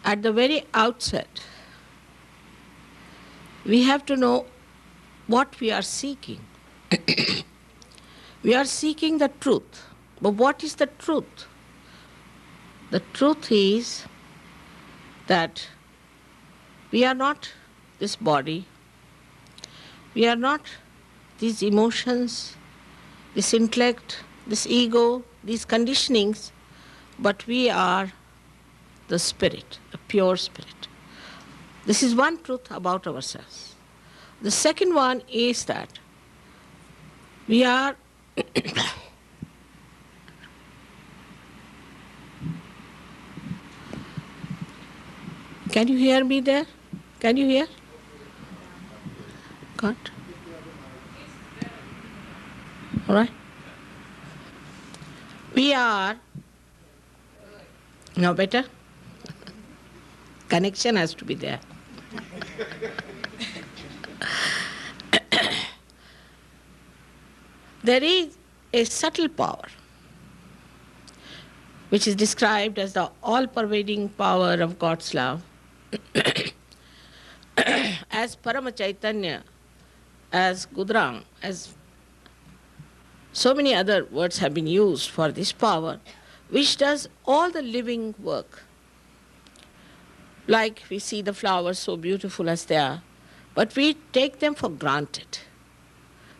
at the very outset, we have to know what we are seeking. We are seeking the truth. But what is the truth? The truth is that we are not this body, we are not these emotions, this intellect, this ego, these conditionings, but we are the spirit, a pure spirit. This is one truth about ourselves. The second one is that we are Can you hear me there? Can you hear? Can't? All right. We are now better. Connection has to be there. There is a subtle power which is described as the all-pervading power of God's love, as Parama Chaitanya, as Gudrang, as so many other words have been used for this power, which does all the living work. Like we see the flowers so beautiful as they are, but we take them for granted.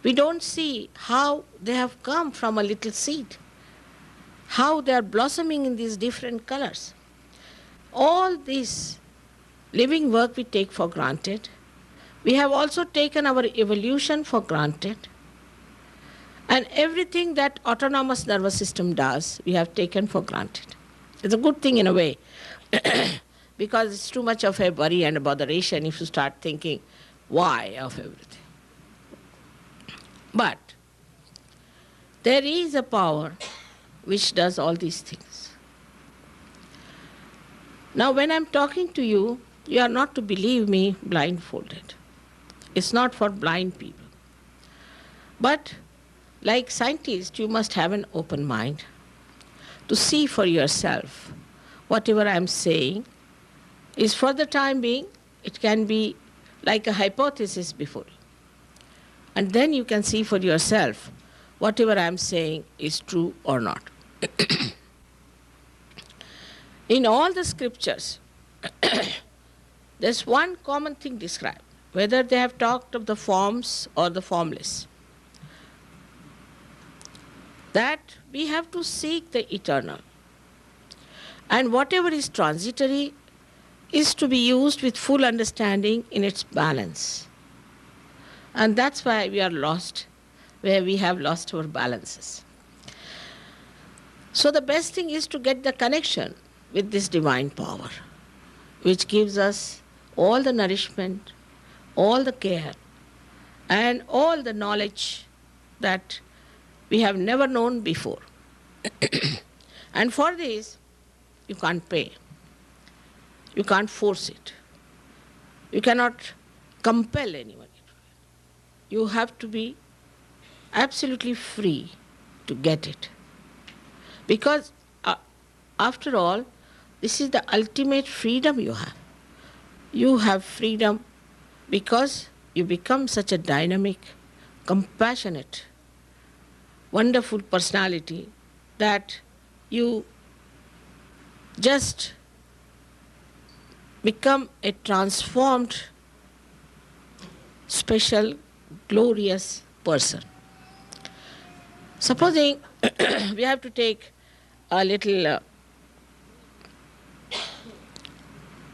We don't see how they have come from a little seed, how they are blossoming in these different colors. All this living work we take for granted. We have also taken our evolution for granted. And everything that autonomous nervous system does, we have taken for granted. It's a good thing in a way, because it's too much of a worry and a botheration if you start thinking why of everything. But there is a power which does all these things. Now when I'm talking to you, you are not to believe me blindfolded. It's not for blind people. But like scientists, you must have an open mind to see for yourself whatever I'm saying is, for the time being, it can be like a hypothesis before. And then you can see for yourself whatever I'm saying is true or not. In all the scriptures, there's one common thing described, whether they have talked of the forms or the formless, that we have to seek the eternal. And whatever is transitory is to be used with full understanding in its balance. And that's why we are lost, where we have lost our balances. So the best thing is to get the connection with this divine power, which gives us all the nourishment, all the care, and all the knowledge that we have never known before. And for this, you can't pay. You can't force it. You cannot compel anyone. You have to be absolutely free to get it. Because after all, this is the ultimate freedom you have. You have freedom because you become such a dynamic, compassionate, wonderful personality that you just become a transformed, special, glorious person. Supposing we have to take a little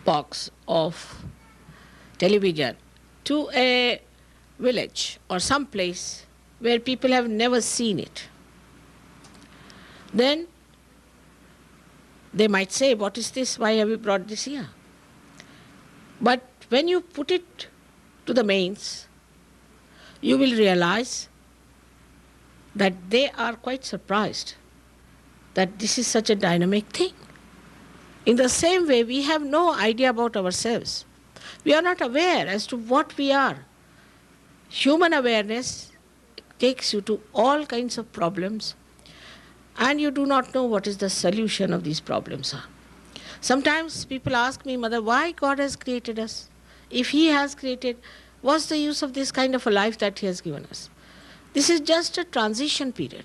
box of television to a village or some place where people have never seen it. Then they might say, what is this? Why have you brought this here? But when you put it to the mains, you will realize that they are quite surprised that this is such a dynamic thing. In the same way, we have no idea about ourselves. We are not aware as to what we are. Human awareness takes you to all kinds of problems, and you do not know what is the solution of these problems are. Sometimes people ask me, Mother, why God has created us? If He has created, what's the use of this kind of a life that He has given us? This is just a transition period,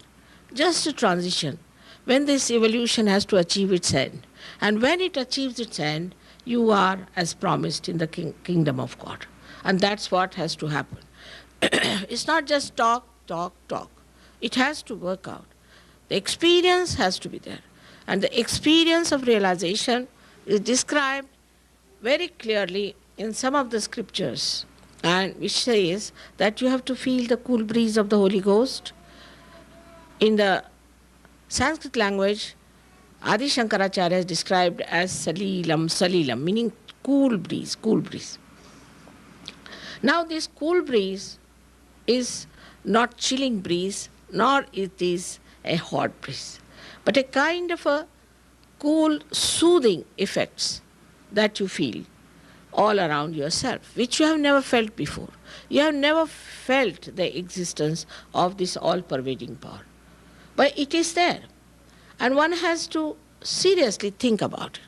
just a transition when this evolution has to achieve its end. And when it achieves its end, you are as promised in the kingdom of God. And that's what has to happen. It's not just talk, talk, talk. It has to work out. The experience has to be there. And the experience of realization is described very clearly in some of the scriptures, and which says that you have to feel the cool breeze of the Holy Ghost. In the Sanskrit language, Adi Shankaracharya is described as salilam, salilam, meaning cool breeze, cool breeze. Now this cool breeze is not chilling breeze, nor it is a hot breeze, but a kind of a cool, soothing effects that you feel all around yourself, which you have never felt before. You have never felt the existence of this all-pervading power. But it is there, and one has to seriously think about it.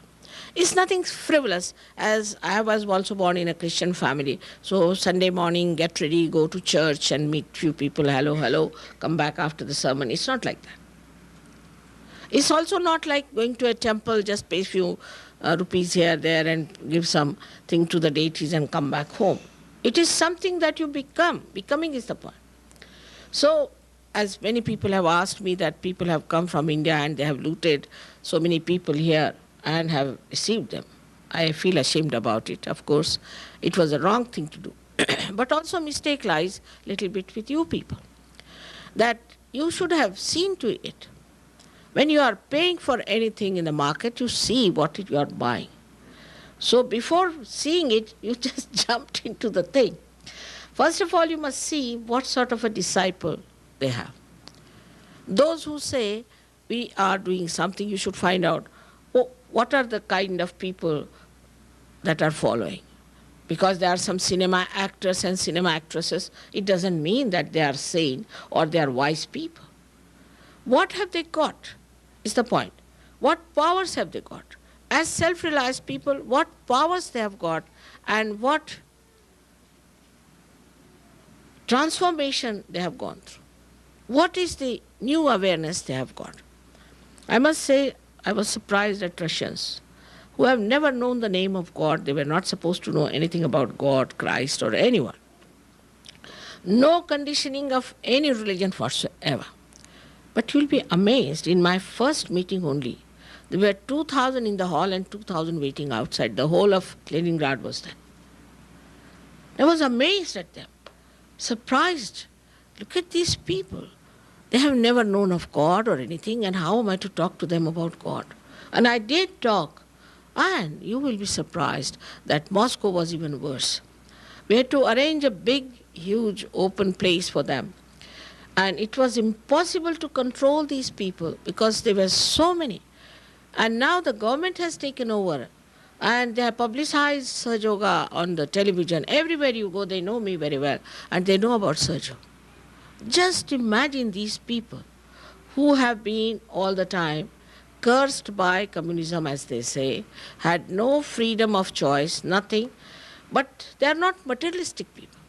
It's nothing frivolous, as I was also born in a Christian family. So Sunday morning, get ready, go to church and meet few people, hello, hello, come back after the sermon. It's not like that. It's also not like going to a temple, just pay few rupees here, there, and give something to the deities and come back home. It is something that you become. Becoming is the point. So, as many people have asked me that people have come from India and they have looted so many people here and have received them. I feel ashamed about it. Of course, it was a wrong thing to do. But also mistake lies a little bit with you people. That you should have seen to it. When you are paying for anything in the market, you see what you are buying. So before seeing it, you just jumped into the thing. First of all, you must see what sort of a disciple they have. Those who say, we are doing something, you should find out, what are the kind of people that are following. Because there are some cinema actors and cinema actresses, it doesn't mean that they are sane or they are wise people. What have they got is the point. What powers have they got? As self-realized people, what powers they have got and what transformation they have gone through. What is the new awareness they have got? I must say, I was surprised at Russians who have never known the name of God. They were not supposed to know anything about God, Christ, or anyone. No conditioning of any religion whatsoever. But you'll be amazed, in my first meeting only, there were 2,000 in the hall and 2,000 waiting outside. The whole of Leningrad was there. I was amazed at them, surprised. Look at these people. They have never known of God or anything, and how am I to talk to them about God? And I did talk, and you will be surprised that Moscow was even worse. We had to arrange a big, huge, open place for them. And it was impossible to control these people because there were so many. And now the government has taken over, and they have publicized Saj Yoga on the television. Everywhere you go, they know me very well, and they know about Saj Yoga. Just imagine these people who have been all the time cursed by communism, as they say, had no freedom of choice, nothing, but they are not materialistic people.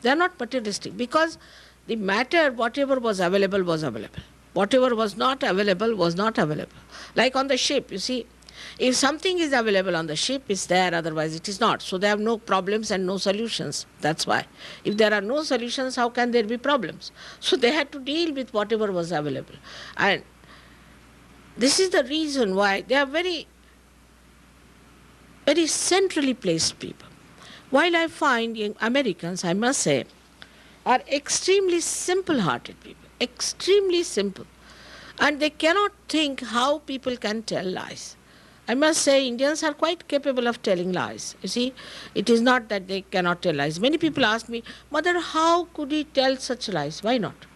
They are not materialistic because the matter, whatever was available, was available. Whatever was not available, was not available. Like on the ship, you see, if something is available on the ship, it's there, otherwise it is not. So they have no problems and no solutions. That's why. If there are no solutions, how can there be problems? So they had to deal with whatever was available. And this is the reason why they are very, very centrally placed people. While I find young Americans, I must say, are extremely simple-hearted people, extremely simple. And they cannot think how people can tell lies. I must say, Indians are quite capable of telling lies. You see, it is not that they cannot tell lies. Many people ask me, Mother, how could he tell such lies? Why not?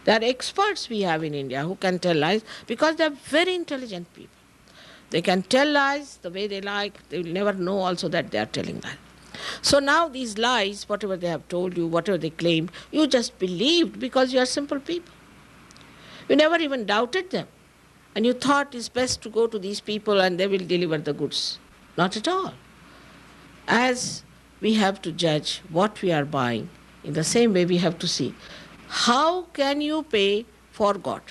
There are experts we have in India who can tell lies because they are very intelligent people. They can tell lies the way they like. They will never know also that they are telling lies. So now these lies, whatever they have told you, whatever they claimed, you just believed because you are simple people. You never even doubted them. and you thought it's best to go to these people and they will deliver the goods. Not at all. As we have to judge what we are buying, in the same way we have to see how can you pay for God?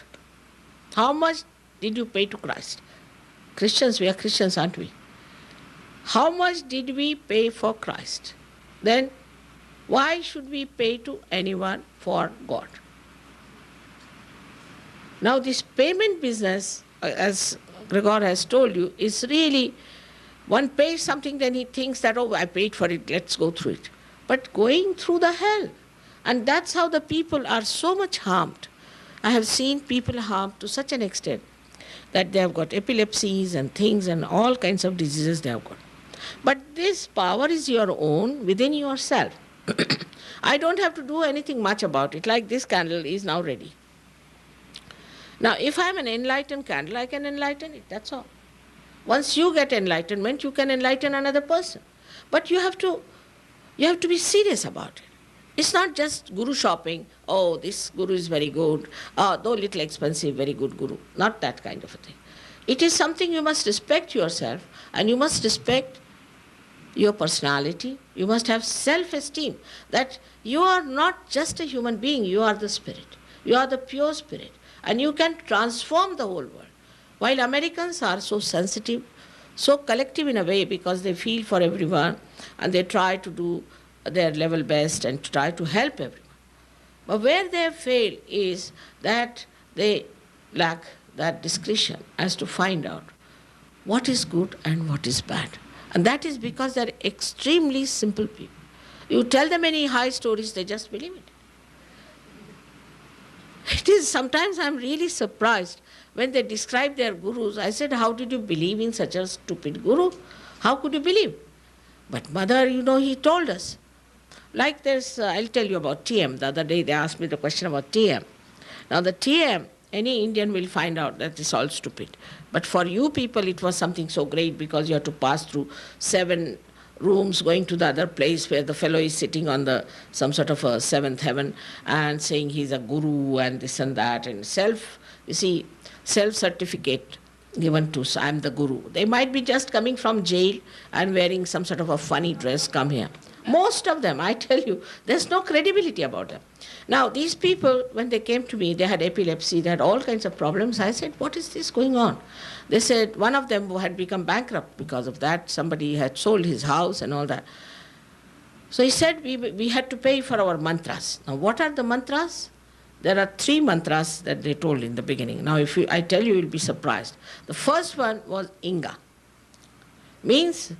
How much did you pay to Christ? Christians, we are Christians, aren't we? How much did we pay for Christ? Then why should we pay to anyone for God? Now this payment business, as Gregor has told you, is really, one pays something, then he thinks that, oh, I paid for it, let's go through it. But going through the hell. And that's how the people are so much harmed. I have seen people harmed to such an extent that they have got epilepsies and things and all kinds of diseases they have got. But this power is your own within yourself. I don't have to do anything much about it, like this candle is now ready. Now, if I am an enlightened candle, I can enlighten it, that's all. Once you get enlightenment, you can enlighten another person. But you have to be serious about it. It's not just guru shopping, oh, this guru is very good, though little expensive, very good guru. Not that kind of a thing. It is something you must respect yourself, and you must respect your personality. You must have self-esteem that you are not just a human being, you are the spirit. You are the pure spirit. And you can transform the whole world. While Americans are so sensitive, so collective in a way because they feel for everyone and they try to do their level best and to try to help everyone. But where they fail is that they lack that discretion as to find out what is good and what is bad. And that is because they are extremely simple people. You tell them any high stories, they just believe it. It is, sometimes I am really surprised when they describe their gurus. I said, how did you believe in such a stupid guru? How could you believe? But mother, he told us. Like there's, I'll tell you about TM. The other day they asked me the question about TM. Now the TM, any Indian will find out that it's all stupid. But for you people it was something so great because you have to pass through 7 rooms going to the other place where the fellow is sitting on some sort of a 7th heaven and saying he's a guru and this and that, and self-certificate given to, I'm the guru. They might be just coming from jail and wearing some sort of a funny dress, come here. Most of them, I tell you, there's no credibility about them. Now, these people, when they came to me, they had epilepsy, they had all kinds of problems. I said, what is this going on? They said one of them had become bankrupt because of that. Somebody had sold his house and all that. So he said, we had to pay for our mantras. Now, what are the mantras? There are 3 mantras that they told in the beginning. Now, if I tell you, you'll be surprised. The first one was Inga. Means,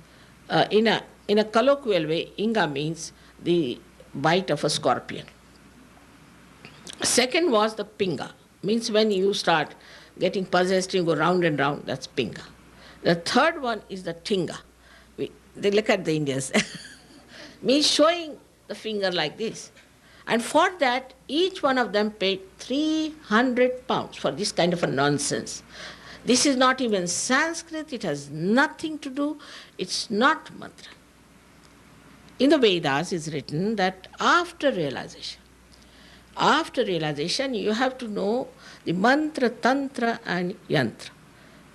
in a colloquial way, Inga means the bite of a scorpion. Second was the Pinga. Means when you start getting possessed, you go round and round, that's Pinga. The third one is the Tinga. They look at the Indians. Means showing the finger like this. And for that, each one of them paid 300 pounds for this kind of a nonsense. This is not even Sanskrit, it has nothing to do, it's not mantra. In the Vedas is written that after realization you have to know the mantra, tantra and yantra.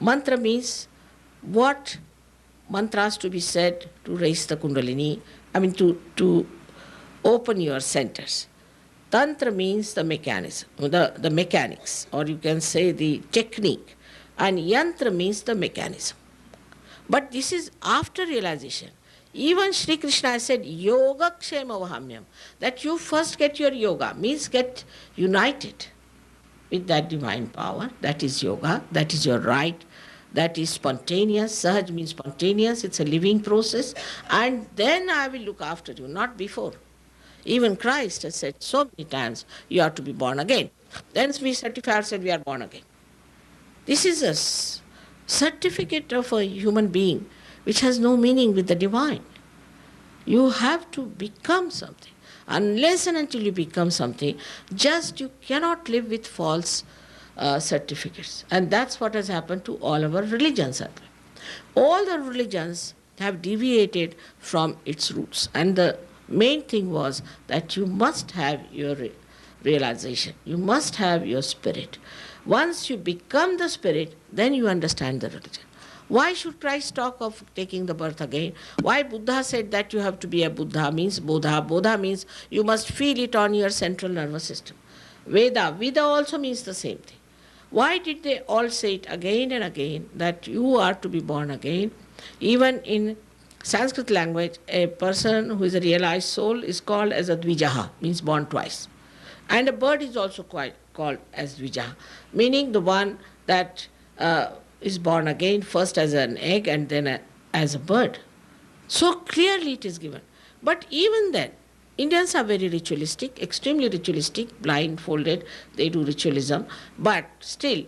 Mantra means what mantras to be said to raise the kundalini, to open your centers. Tantra means the mechanism, the mechanics, or you can say the technique. And yantra means the mechanism. But this is after realization. Even Shri Krishna said, Yoga Kshema Vahamyam, that you first get your yoga, means get united with that divine power. That is yoga, that is your right, that is spontaneous. Sahaj means spontaneous, it's a living process. And then I will look after you, not before. Even Christ has said so many times, you have to be born again. Then we certify ourselves we are born again. This is a certificate of a human being which has no meaning with the divine. You have to become something. Unless and until you become something, just you cannot live with false certificates. And that's what has happened to all our religions. All the religions have deviated from its roots. And the main thing was that you must have your realization. You must have your spirit. Once you become the spirit, then you understand the religion. Why should Christ talk of taking the birth again? Why Buddha said that you have to be a Buddha means Bodha. Bodha means you must feel it on your central nervous system. Veda also means the same thing. Why did they all say it again and again that you are to be born again? Even in Sanskrit language, a person who is a realized soul is called as a Dvijaha, means born twice. And a bird is also called as Dvijaha, meaning the one that is born again, first as an egg and then as a bird. So clearly it is given. But even then, Indians are very ritualistic, extremely ritualistic, blindfolded, they do ritualism. But still,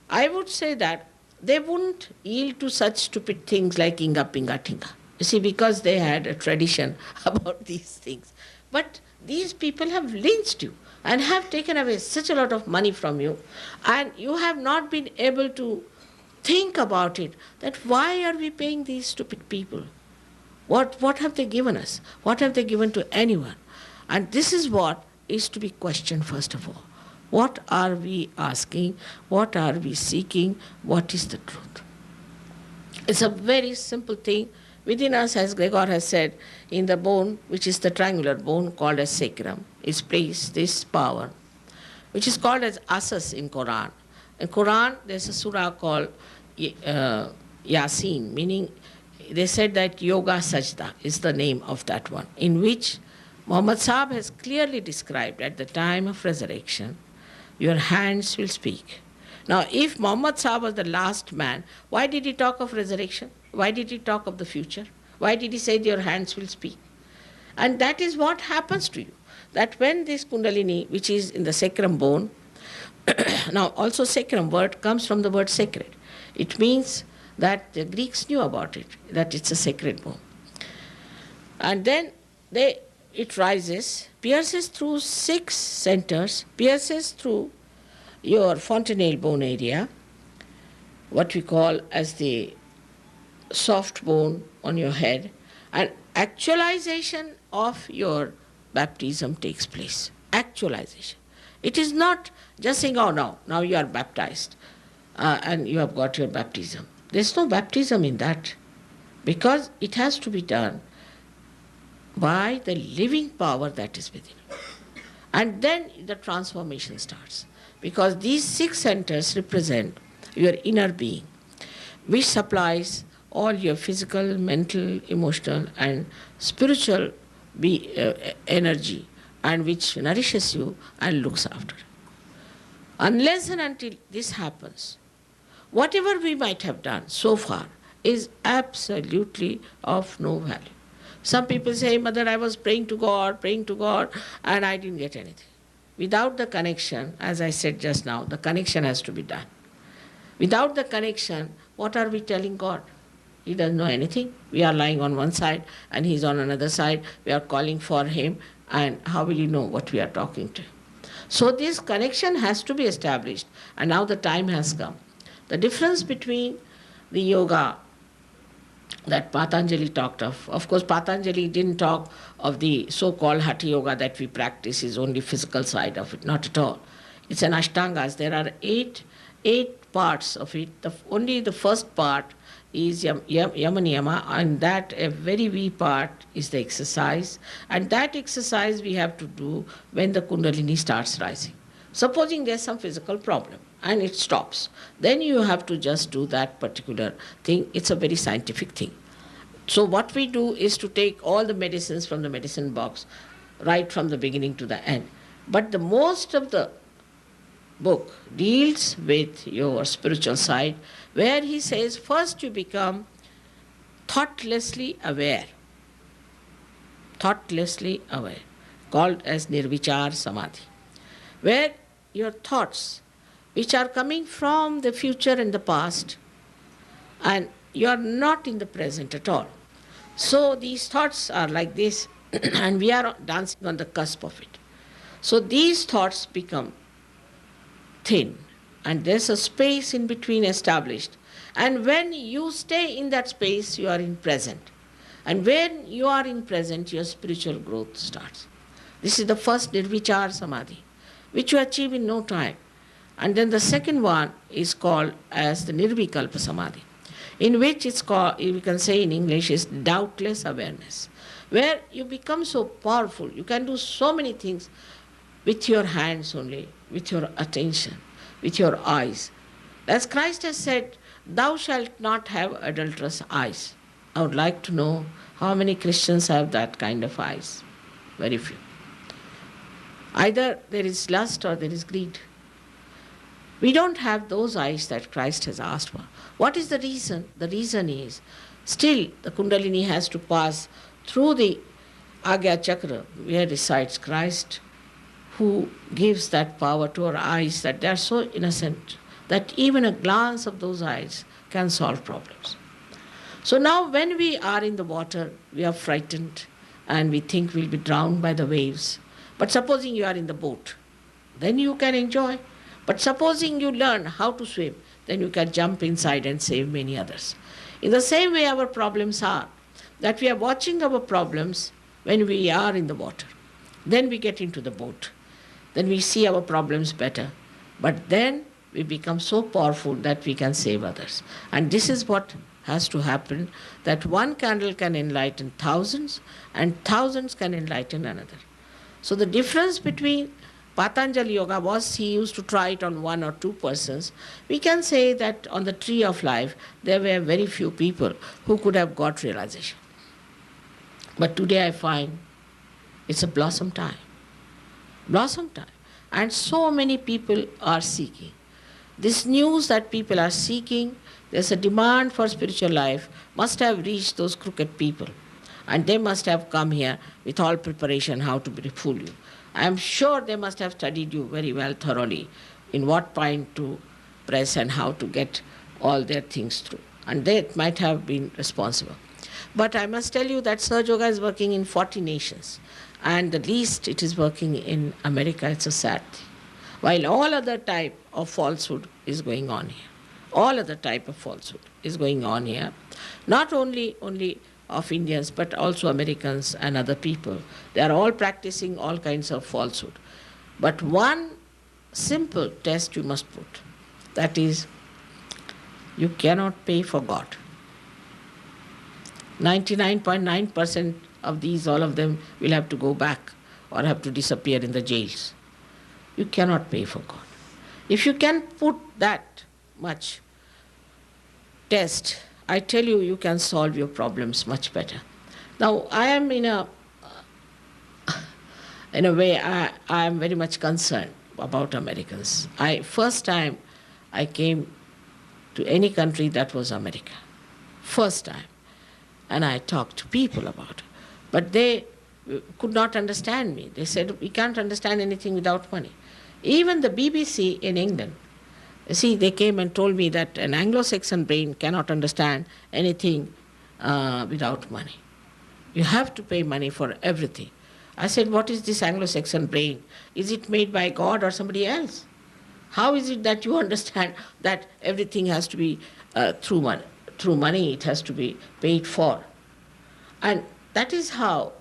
I would say that they wouldn't yield to such stupid things like Inga Pinga Tinga. You see, because they had a tradition about these things. But these people have lynched you and have taken away such a lot of money from you, and you have not been able to think about it, that why are we paying these stupid people? What have they given us? What have they given to anyone? And this is what is to be questioned first of all. What are we asking? What are we seeking? What is the truth? It's a very simple thing within us, as Gregor has said, in the bone, which is the triangular bone called as sacrum, is placed this power, which is called as asas in Quran. In Quran, there's a surah called Yasin, meaning they said that Yoga Sajda is the name of that one, in which Muhammad Sahib has clearly described at the time of resurrection, your hands will speak. Now, if Muhammad Sahib was the last man, why did he talk of resurrection? Why did he talk of the future? Why did he say your hands will speak? And that is what happens to you. That when this Kundalini, which is in the sacrum bone, now also sacrum word comes from the word sacred. It means that the Greeks knew about it, that it's a sacred bone. And then it rises, pierces through 6 centers, pierces through your fontanelle bone area, what we call as the soft bone on your head, and actualization of your baptism takes place. Actualization. It is not just saying, oh, now you are baptized and you have got your baptism. There's no baptism in that, because it has to be done by the living power that is within you. And then the transformation starts, because these 6 centers represent your inner being, which supplies all your physical, mental, emotional and spiritual energy, and which nourishes you and looks after you. Unless and until this happens, whatever we might have done so far is absolutely of no value. Some people say, Mother, I was praying to God, and I didn't get anything. Without the connection, as I said just now, the connection has to be done. Without the connection, what are we telling God? He doesn't know anything. We are lying on one side and he's on another side. We are calling for him, and how will he know what we are talking to him? So this connection has to be established, and now the time has come. The difference between the yoga that Patanjali talked of course Patanjali didn't talk of the so-called Hatha Yoga that we practice is only physical side of it, not at all. It's an Ashtangas. There are eight parts of it. Only the first part is Yama Niyama, and that a very wee part is the exercise, and that exercise we have to do when the Kundalini starts rising. Supposing there's some physical problem and it stops, then you have to just do that particular thing. It's a very scientific thing. So what we do is to take all the medicines from the medicine box right from the beginning to the end. But the most of the book deals with your spiritual side, where he says first you become thoughtlessly aware, called as Nirvichar Samadhi, where your thoughts, which are coming from the future and the past, and you are not in the present at all. So these thoughts are like this, and we are dancing on the cusp of it. So these thoughts become thin, and there's a space in between established. And when you stay in that space, you are in present. And when you are in present, your spiritual growth starts. This is the first Nirvichar Samadhi. which you achieve in no time. And then the second one is called as the Nirvikalpa Samadhi, in which it's called, we can say in English, is doubtless awareness, where you become so powerful, you can do so many things with your hands only, with your attention, with your eyes. As Christ has said, thou shalt not have adulterous eyes. I would like to know how many Christians have that kind of eyes. Very few. Either there is lust or there is greed. We don't have those eyes that Christ has asked for. What is the reason? The reason is still the Kundalini has to pass through the Agya Chakra where resides Christ, who gives that power to our eyes that they are so innocent that even a glance of those eyes can solve problems. So now when we are in the water, we are frightened and we think we'll be drowned by the waves. But supposing you are in the boat, then you can enjoy. But supposing you learn how to swim, then you can jump inside and save many others. In the same way our problems are, that we are watching our problems when we are in the water. Then we get into the boat. Then we see our problems better. But then we become so powerful that we can save others. And this is what has to happen, that one candle can enlighten thousands and thousands can enlighten another. So the difference between Patanjali Yoga was he used to try it on one or two persons. We can say that on the tree of life, there were very few people who could have got realization. But today I find it's a blossom time. Blossom time. And so many people are seeking. This news that people are seeking, there's a demand for spiritual life, must have reached those crooked people. And they must have come here with all preparation how to fool you. I am sure they must have studied you very well thoroughly, in what point to press and how to get all their things through. And they might have been responsible. But I must tell you that Sahaja Yoga is working in 40 nations. And the least it is working in America, it's a sad thing. While all other type of falsehood is going on here. All other type of falsehood is going on here. Not only of Indians, but also Americans and other people. They are all practicing all kinds of falsehood. But one simple test you must put, that is, you cannot pay for God. 99.9% of these, all of them, will have to go back or have to disappear in the jails. You cannot pay for God. If you can put that much test, I tell you, you can solve your problems much better. Now, I am in a way, I am very much concerned about Americans. First time I came to any country, that was America. First time. And I talked to people about it. But they could not understand me. They said, we can't understand anything without money. Even the BBC in England, see, they came and told me that an Anglo-Saxon brain cannot understand anything without money. You have to pay money for everything. I said, what is this Anglo-Saxon brain? Is it made by God or somebody else? How is it that you understand that everything has to be through money? Through money it has to be paid for. And that is how,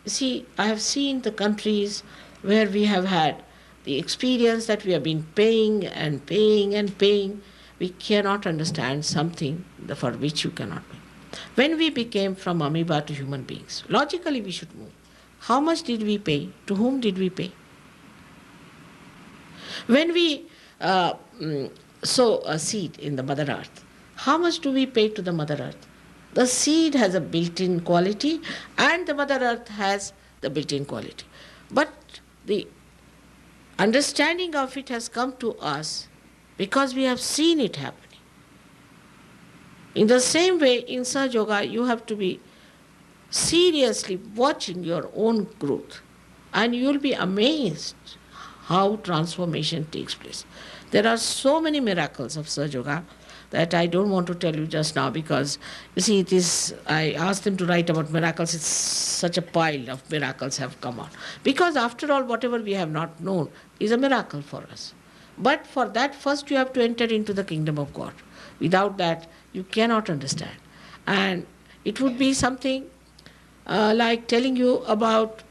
you see, I have seen the countries where we have had the experience that we have been paying and paying and paying. We cannot understand something for which you cannot pay. When we became from amoeba to human beings, logically we should move. How much did we pay? To whom did we pay? When we sow a seed in the Mother Earth, how much do we pay to the Mother Earth? The seed has a built-in quality and the Mother Earth has the built-in quality. But the understanding of it has come to us because we have seen it happening. In the same way, in Sahaja Yoga, you have to be seriously watching your own growth, and you will be amazed how transformation takes place. There are so many miracles of Sahaja Yoga that I don't want to tell you just now, because, you see, I asked them to write about miracles. It's such a pile of miracles have come out. Because after all, whatever we have not known is a miracle for us. But for that, first you have to enter into the kingdom of God. Without that, you cannot understand. And it would be something like telling you about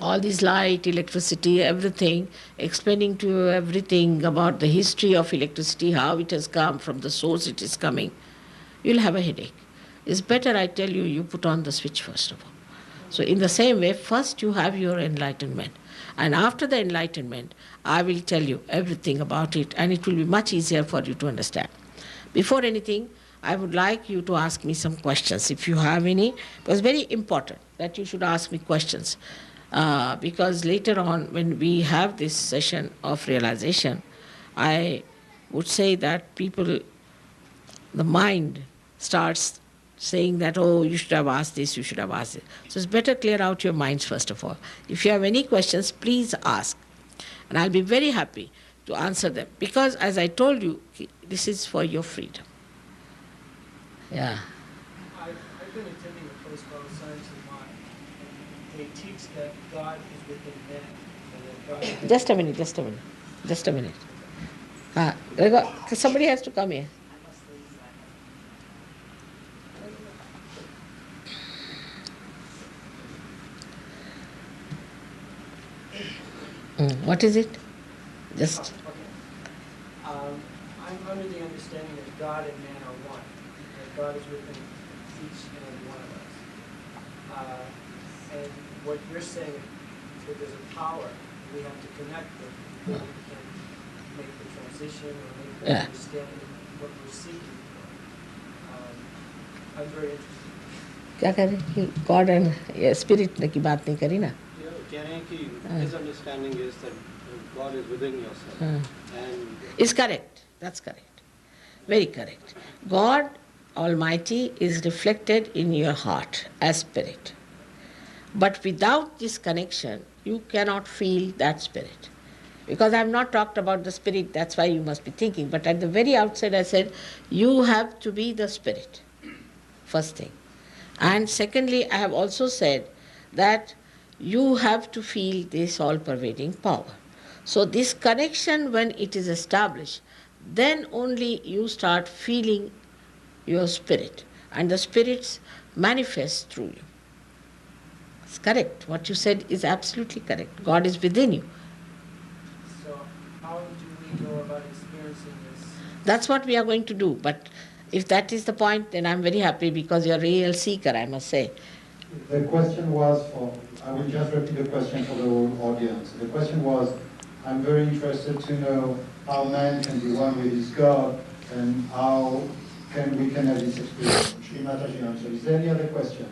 all this light, electricity, everything, explaining to you everything about the history of electricity, how it has come, from the source it is coming, you'll have a headache. It's better, I tell you, you put on the switch first of all. So in the same way, first you have your enlightenment. And after the enlightenment, I will tell you everything about it, and it will be much easier for you to understand. Before anything, I would like you to ask me some questions, if you have any. It was very important that you should ask me questions. Because later on, when we have this session of realization, I would say that people, the mind starts saying that, oh, you should have asked this, you should have asked it. So it's better clear out your minds first of all. If you have any questions, please ask. And I'll be very happy to answer them. Because as I told you, this is for your freedom. Yeah. I've been attending a place called Science of Mind, and they teach that God is within man, and that God is Just a minute. Somebody has to come here. What is it? Just. Okay. I'm under the understanding that God and man are one, that God is within each and every one of us. And what you're saying, that there's a power we have to connect with before we can make the transition or make the understanding what we're seeking for. I'm very interested. क्या करें कि God and spirit की बात नहीं करी ना. कह रहे हैं कि his understanding is that God is within yourself. And Is correct. That's correct. Very correct. God Almighty is reflected in your heart as spirit. But without this connection, you cannot feel that spirit. Because I have not talked about the spirit, that's why you must be thinking. But at the very outset I said, you have to be the spirit. First thing. And secondly, I have also said that you have to feel this all-pervading power. So this connection, when it is established, then only you start feeling your spirit, and the spirits manifest through you. It's correct. What you said is absolutely correct. God is within you. So how do we go about experiencing this? That's what we are going to do. But if that is the point, then I'm very happy, because you're a real seeker, I must say. The question was I will just repeat the question for the whole audience. The question was, I'm very interested to know how man can be one with his God, and how we can have this experience. Shri Mataji answered. Is there any other question?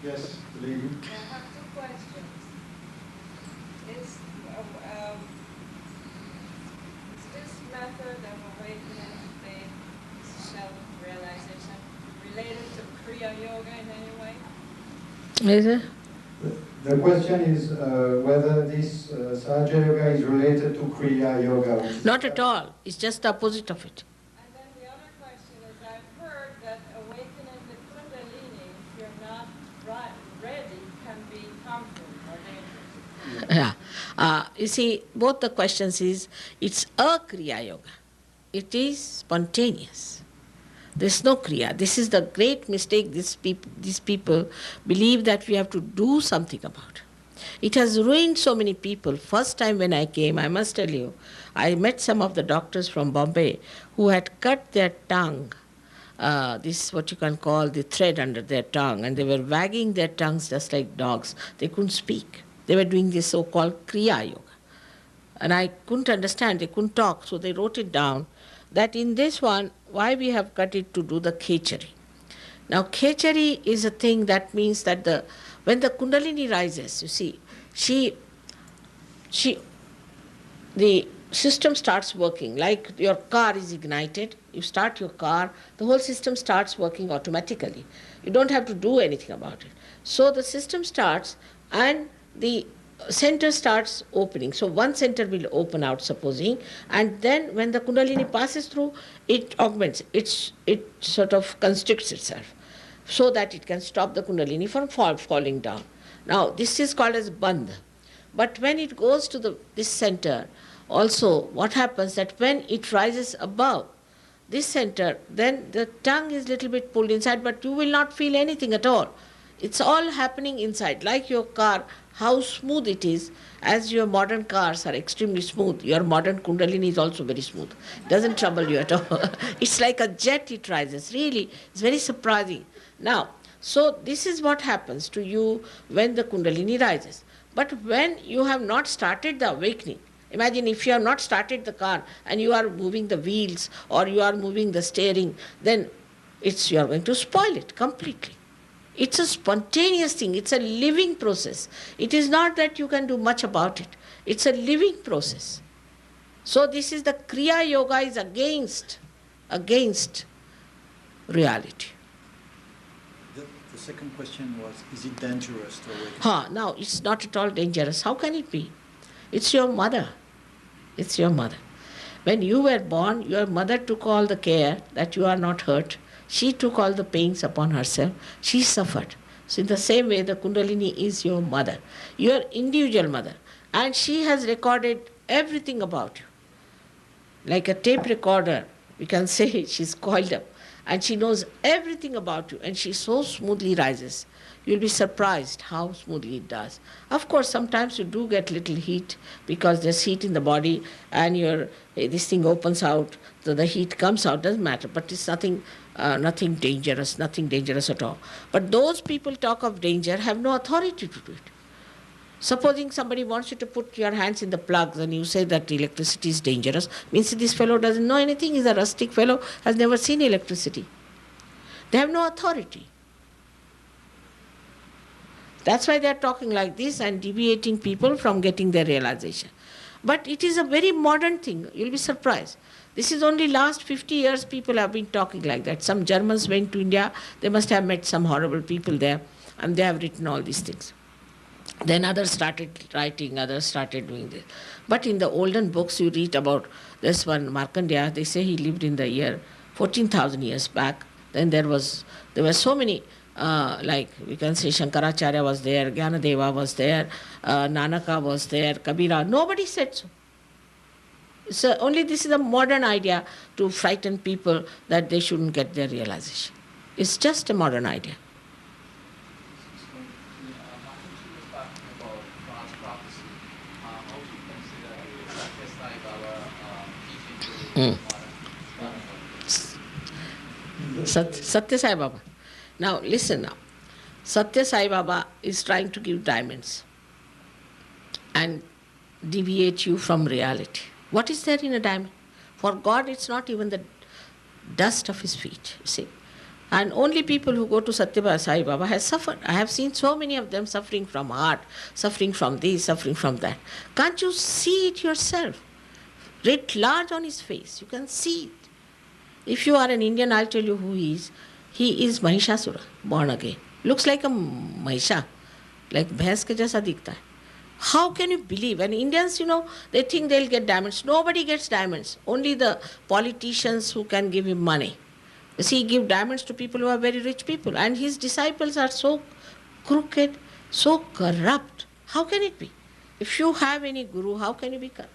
Yes, the lady. I have two questions. Is this method of awakening state, self-realization, related to Kriya Yoga in any way? Is it? The question is whether this Sahaja Yoga is related to Kriya Yoga. Not at all. It's just the opposite of it. And then the other question is, I've heard that awakening the Kundalini, if you're not ready, can be harmful or dangerous. Yeah. You see, both the questions is, it's a Kriya Yoga. It is spontaneous. There's no Kriya. This is the great mistake these people believe, that we have to do something about. It has ruined so many people. First time when I came, I must tell you, I met some of the doctors from Bombay who had cut their tongue, this what you can call the thread under their tongue, and they were wagging their tongues just like dogs. They couldn't speak. They were doing this so-called Kriya Yoga. And I couldn't understand, they couldn't talk, so they wrote it down, that in this one, why we have cut it to do the khechari. Now khechari is a thing that means that when the Kundalini rises, you see, the system starts working, like your car is ignited, you start your car, the whole system starts working automatically. You don't have to do anything about it. So the system starts and the center starts opening. So one center will open out, supposing, and then when the Kundalini passes through, it augments, it sort of constricts itself so that it can stop the Kundalini from falling down. Now this is called as bandh. But when it goes to this center, also what happens that when it rises above this center, then the tongue is little bit pulled inside, but you will not feel anything at all. It's all happening inside. Like your car, how smooth it is, as your modern cars are extremely smooth, your modern Kundalini is also very smooth. Doesn't trouble you at all. It's like a jet, it rises. Really, it's very surprising. Now, so this is what happens to you when the Kundalini rises. But when you have not started the awakening, imagine if you have not started the car and you are moving the wheels or you are moving the steering, then you are going to spoil it completely. It's a spontaneous thing. It's a living process. It is not that you can do much about it. It's a living process. So this is the Kriya Yoga is against reality. The second question was, is it dangerous to awaken? Now, it's not at all dangerous. How can it be? It's your mother. It's your mother. When you were born, your mother took all the care that you are not hurt. She took all the pains upon herself. She suffered. So in the same way, the Kundalini is your mother, your individual mother. And she has recorded everything about you. Like a tape recorder, we can say she's coiled up. And she knows everything about you. And she so smoothly rises. You'll be surprised how smoothly it does. Of course, sometimes you do get little heat because there's heat in the body and this thing opens out, so the heat comes out, doesn't matter. But it's nothing dangerous at all. But those people talk of danger have no authority to do it. Supposing somebody wants you to put your hands in the plugs and you say that electricity is dangerous, means this fellow doesn't know anything, he's a rustic fellow, has never seen electricity. They have no authority. That's why they are talking like this and deviating people from getting their realization. But it is a very modern thing. You'll be surprised. This is only last 50 years people have been talking like that. Some Germans went to India. They must have met some horrible people there and they have written all these things. Then others started writing, others started doing this. But in the olden books you read about this one, Markandeya, they say he lived in the year 14,000 years back. Then there were so many, like we can say Shankaracharya was there, Gyanadeva was there, Nanaka was there, Kabira. Nobody said so. So only this is a modern idea to frighten people that they shouldn't get their realization. It's just a modern idea. Satya Sai Baba. Now listen now. Satya Sai Baba is trying to give diamonds and deviate you from reality. What is there in a diamond? For God it's not even the dust of his feet, you see. And only people who go to Satya Sai Baba have suffered. I have seen so many of them suffering from heart, suffering from this, suffering from that. Can't you see it yourself? Writ large on his face, you can see it. If you are an Indian, I'll tell you who he is. He is Mahishasura, born again. Looks like a Mahisha, like bhains ke jaisa dikhta hai. How can you believe? And Indians, they think they'll get diamonds. Nobody gets diamonds. Only the politicians who can give him money. You see, he gives diamonds to people who are very rich people. And his disciples are so crooked, so corrupt. How can it be? If you have any guru, how can you be corrupt?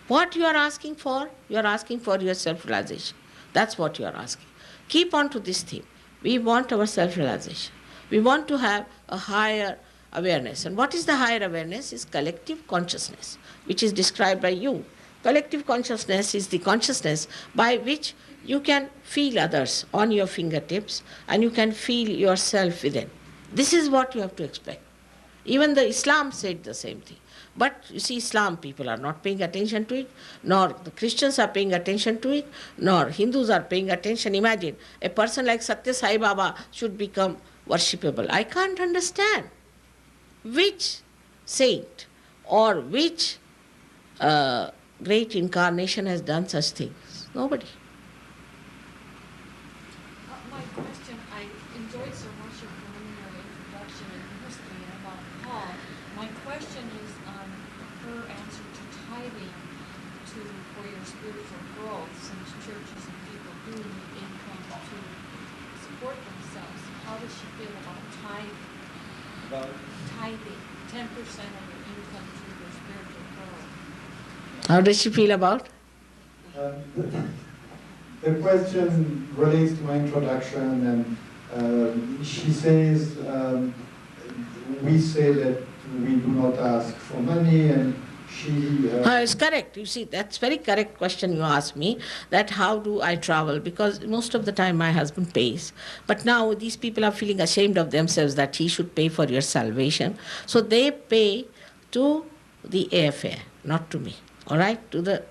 What you are asking for? You are asking for your self-realization. That's what you are asking. Keep on to this theme. We want our self-realization. We want to have a higher awareness. And what is the higher awareness? Is collective consciousness, which is described by you. Collective consciousness is the consciousness by which you can feel others on your fingertips and you can feel yourself within. This is what you have to expect. Even the Islam said the same thing. But you see, Islam people are not paying attention to it, nor the Christians are paying attention to it, nor Hindus are paying attention. Imagine, a person like Satya Sai Baba should become worshipable. I can't understand which saint or which great incarnation has done such things. Nobody. My question, I enjoyed so much your preliminary introduction and history about Paul. My question is on her answer to tithing for your spiritual growth, since churches and people do need income to support themselves. How does she feel about tithing? About Tithing, 10% of your income to your spiritual growth. How does she feel about? The question relates to my introduction, and She says, we say that we do not ask for money, and she... It's correct. You see, that's very correct question you asked me, that how do I travel? Because most of the time my husband pays. But now these people are feeling ashamed of themselves that he should pay for your salvation. So they pay to the airfare, not to me. All right? To the,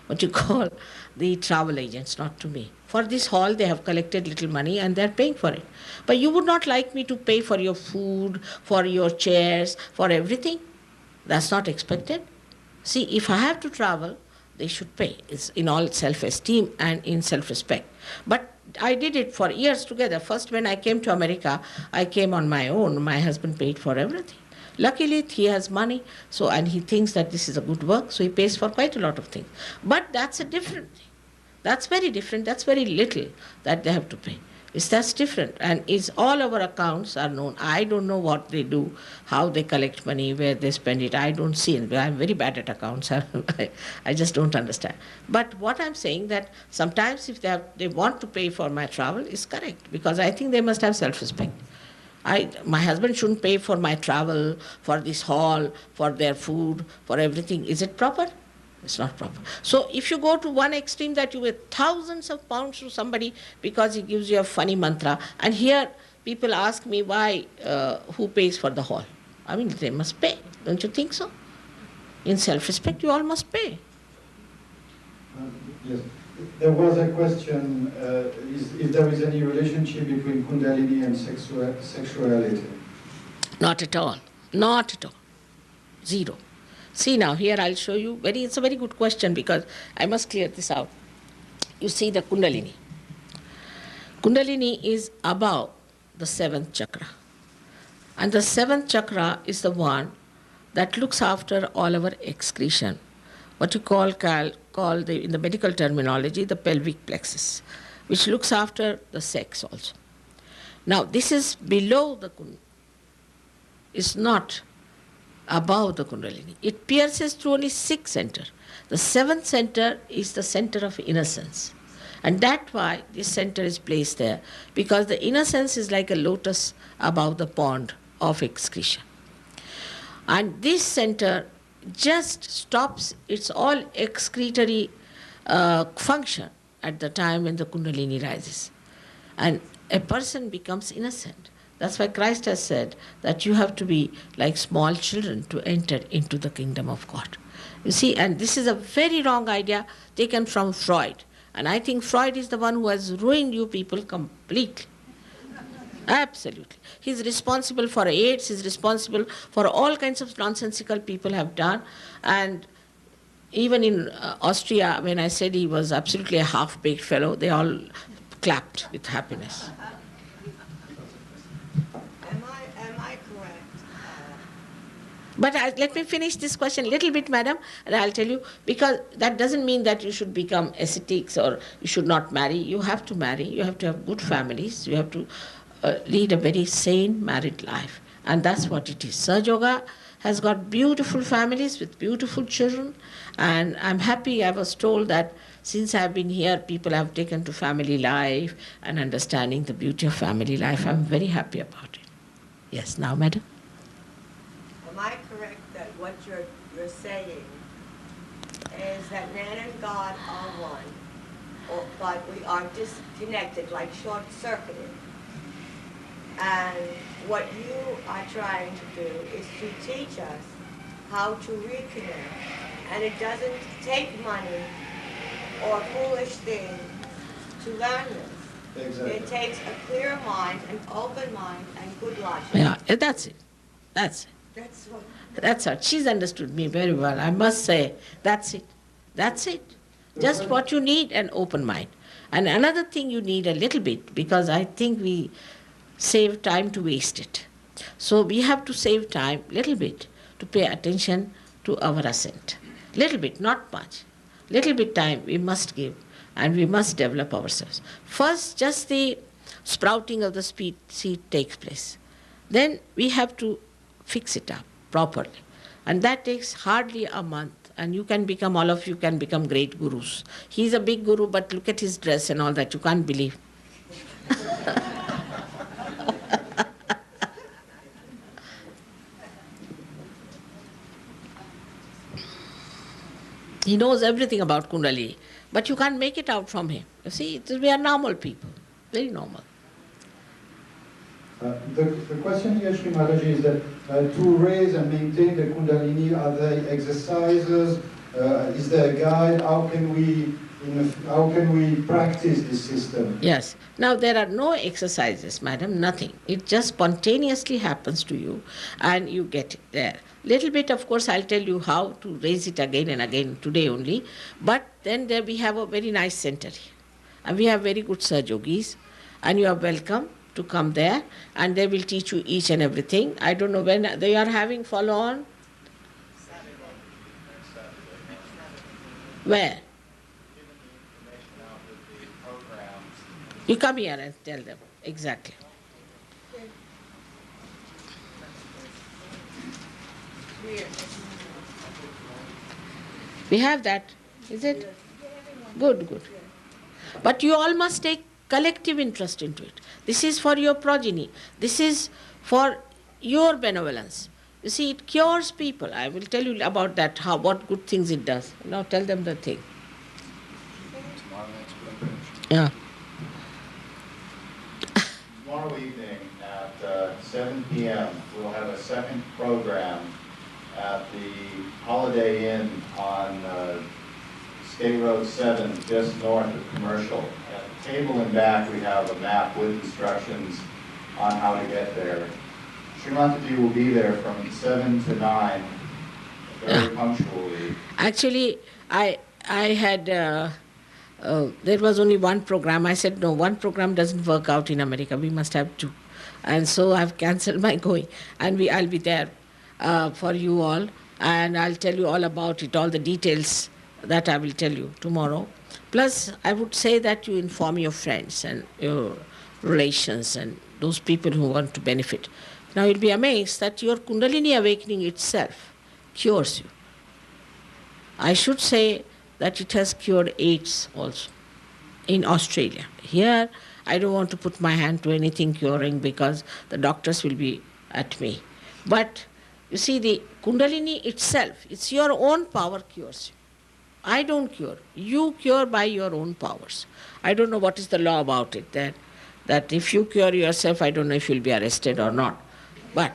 what you call, the travel agents, not to me. For this hall, they have collected little money and they're paying for it. But you would not like me to pay for your food, for your chairs, for everything? That's not expected. See, if I have to travel, they should pay. It's in all self-esteem and in self-respect. But I did it for years together. First, when I came to America, I came on my own. My husband paid for everything. Luckily, he has money, so and he thinks that this is a good work, so he pays for quite a lot of things. But that's a different thing. That's very different. That's very little that they have to pay. That's different, and all our accounts are known. I don't know what they do, how they collect money, where they spend it. I don't see it. I'm very bad at accounts. I just don't understand. But what I'm saying that sometimes if they want to pay for my travel is correct, because I think they must have self-respect. My husband shouldn't pay for my travel, for this hall, for their food, for everything. Is it proper? It's not proper. So if you go to one extreme that you pay thousands of pounds to somebody because he gives you a funny mantra, and here people ask me why, who pays for the hall? I mean, they must pay. Don't you think so? In self-respect, you all must pay. Yes. There was a question, if there is any relationship between Kundalini and sexuality. Not at all. Not at all. Zero. See now, here I'll show you. It's a very good question because I must clear this out. You see the Kundalini. Kundalini is above the 7th chakra. And the 7th chakra is the one that looks after all our excretion. What you call in the medical terminology, the pelvic plexus, which looks after the sex also. Now, this is below the Kundalini. It's not above the Kundalini. It pierces through only 6 centers. The 7th center is the center of innocence. And that's why this center is placed there, because the innocence is like a lotus above the pond of excretion. And this center just stops its all excretory function at the time when the Kundalini rises. And a person becomes innocent. That's why Christ has said that you have to be like small children to enter into the kingdom of God. You see, and this is a very wrong idea taken from Freud. And I think Freud is the one who has ruined you people completely. Absolutely. He's responsible for AIDS, he's responsible for all kinds of nonsensical people have done. And even in Austria, when I said he was absolutely a half-baked fellow, they all clapped with happiness. Am I correct? But let me finish this question a little bit, madam, and I'll tell you, because that doesn't mean that you should become ascetics or you should not marry. You have to marry, you have to have good families, you have to lead a very sane married life. And that's what it is. Saj Yoga has got beautiful families with beautiful children, and I'm happy. I was told that since I've been here, people have taken to family life and understanding the beauty of family life. I'm very happy about it. Yes, now, madam. Am I correct that what you're saying is that man and God are one, but we are disconnected, like short-circuited? And what you are trying to do is to teach us how to reconnect. And it doesn't take money or foolish things to learn this. Exactly. It takes a clear mind, an open mind, and good logic. Yeah, that's it. That's it. That's what. That's what. She's understood me very well. I must say, that's it. That's it. Just what you need, an open mind. And another thing you need a little bit, because I think we save time to waste it. So we have to save time a little bit to pay attention to our ascent. Little bit, not much. Little bit time we must give, and we must develop ourselves. First, just the sprouting of the seed takes place. Then we have to fix it up properly. And that takes hardly a month. And you can become, all of you can become great gurus. He's a big guru, but look at his dress and all that. You can't believe. He knows everything about Kundalini, but you can't make it out from him. You see, we are normal people, very normal. The question here, Shri Mataji, is that to raise and maintain the Kundalini, are there exercises? Is there a guide? How can we practice this system? Yes. Now there are no exercises, madam, nothing. It just spontaneously happens to you and you get it there. Little bit, of course, I'll tell you how to raise it again and again today only. But then there we have a very nice center here. And we have very good Sir Yogis. And you are welcome to come there. And they will teach you each and everything. I don't know when they are having follow on. Where? You come here and tell them exactly. We have that, is it? Good, good. But you all must take collective interest into it. This is for your progeny. This is for your benevolence. You see, it cures people. I will tell you about that, what good things it does. Now tell them the thing. Yeah. Tomorrow evening at 7 p.m. we'll have a second program at the Holiday Inn on State Road 7, just north of Commercial. At the table in back we have a map with instructions on how to get there. Shri Mataji will be there from 7 to 9, very punctually. Actually, I had, there was only one program. I said, no, one program doesn't work out in America. We must have two. And so I've cancelled my going. And I'll be there for you all. And I'll tell you all about it, all the details that I will tell you tomorrow. Plus, I would say that you inform your friends and your relations and those people who want to benefit. Now you'll be amazed that your Kundalini awakening itself cures you. I should say that it has cured AIDS also in Australia. Here, I don't want to put my hand to anything curing because the doctors will be at me. But you see, the Kundalini itself, it's your own power cures you. I don't cure. You cure by your own powers. I don't know what is the law about it, that if you cure yourself, I don't know if you'll be arrested or not. But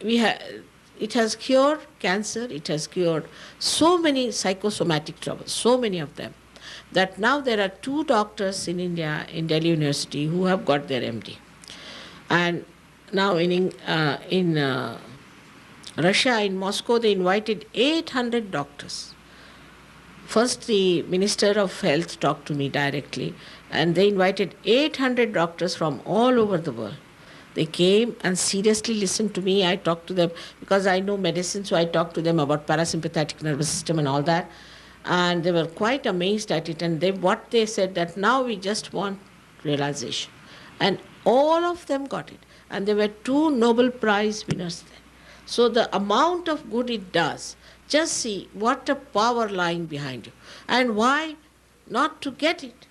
it has cured cancer, it has cured so many psychosomatic troubles, so many of them, that now there are 2 doctors in India, in Delhi University, who have got their MD. And now in Russia, in Moscow, they invited 800 doctors. First, the Minister of Health talked to me directly, and they invited 800 doctors from all over the world. They came and seriously listened to me. I talked to them because I know medicine, so I talked to them about parasympathetic nervous system and all that. And they were quite amazed at it. And what they said, that now we just want realization. And all of them got it. And there were 2 Nobel Prize winners there. So the amount of good it does, just see what a power lying behind you. And why not to get it?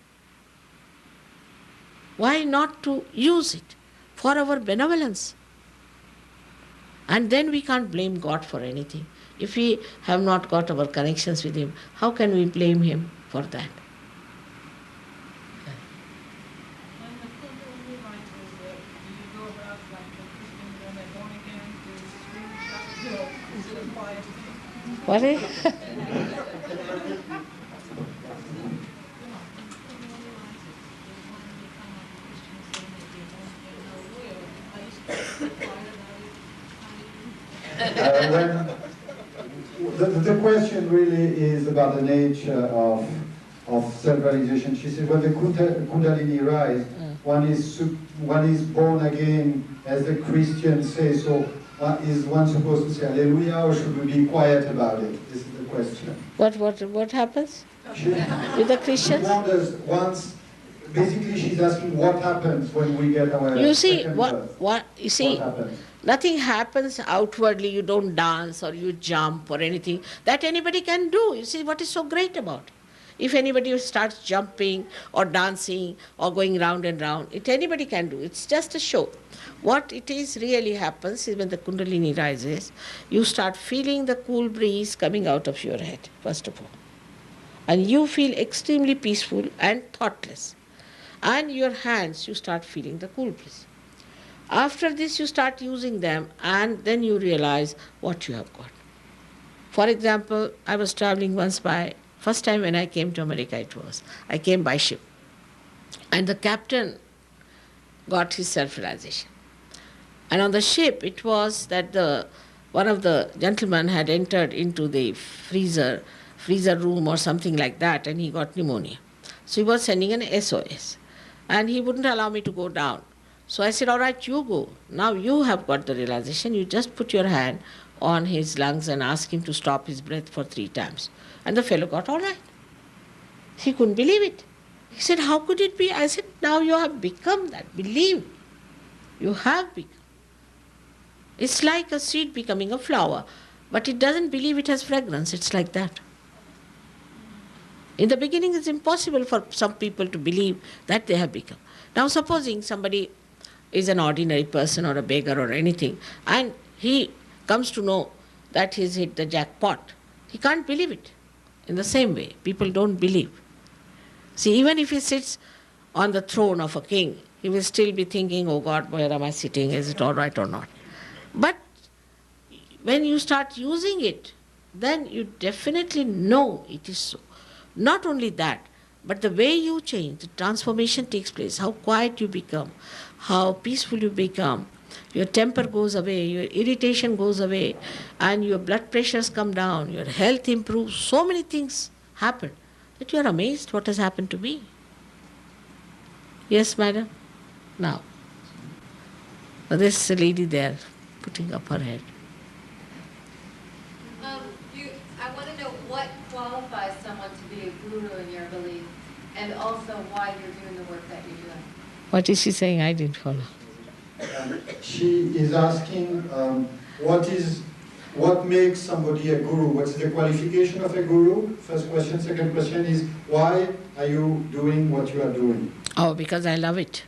Why not to use it for our benevolence? And then we can't blame God for anything. If we have not got our connections with Him, how can we blame Him for that? And the Kundalini light is do you go about like the Christians when they're born again to scream, shout, kill? Is it a quiet thing? What is? The question really is about the nature of self-realization. She said when the Kundalini rise, one is born again, as the Christians say. So is one supposed to say Hallelujah, or should we be quiet about it? This is the question. What happens with the Christians? Basically, she's asking what happens when we get our You see, second birth. what happens? Nothing happens outwardly. You don't dance or you jump or anything that anybody can do. You see what is so great about it? If anybody starts jumping or dancing or going round and round, anybody can do. It's just a show. What it is really happens is when the Kundalini rises, you start feeling the cool breeze coming out of your head, first of all. And you feel extremely peaceful and thoughtless. And your hands, you start feeling the cool breeze. After this, you start using them, and then you realize what you have got. For example, I was traveling once first time when I came to America I came by ship. And the captain got his self-realization. And on the ship, it was that one of the gentlemen had entered into the freezer room or something like that, and he got pneumonia. So he was sending an SOS. And he wouldn't allow me to go down. So I said, all right, you go. Now you have got the realization. You just put your hand on his lungs and ask him to stop his breath for 3 times. And the fellow got all right. He couldn't believe it. He said, how could it be? I said, now you have become that. Believe me. You have become. It's like a seed becoming a flower, but it doesn't believe it has fragrance. It's like that. In the beginning, it's impossible for some people to believe that they have become. Now, supposing somebody is an ordinary person or a beggar or anything, and he comes to know that he's hit the jackpot, he can't believe it. In the same way, people don't believe. See, even if he sits on the throne of a king, he will still be thinking, oh God, where am I sitting? Is it all right or not? But when you start using it, then you definitely know it is so. Not only that, but the way you change, the transformation takes place, how quiet you become, how peaceful you become, your temper goes away, your irritation goes away, and your blood pressures come down, your health improves, so many things happen that you are amazed what has happened to me. Yes, madam? Now, this lady there putting up her head. I want to know what qualifies someone to be a guru in your belief, and also why you're doing the work that you're doing. What is she saying? I didn't follow. She is asking what makes somebody a guru? What's the qualification of a guru? First question. Second question is, why are you doing what you are doing? Oh, because I love it.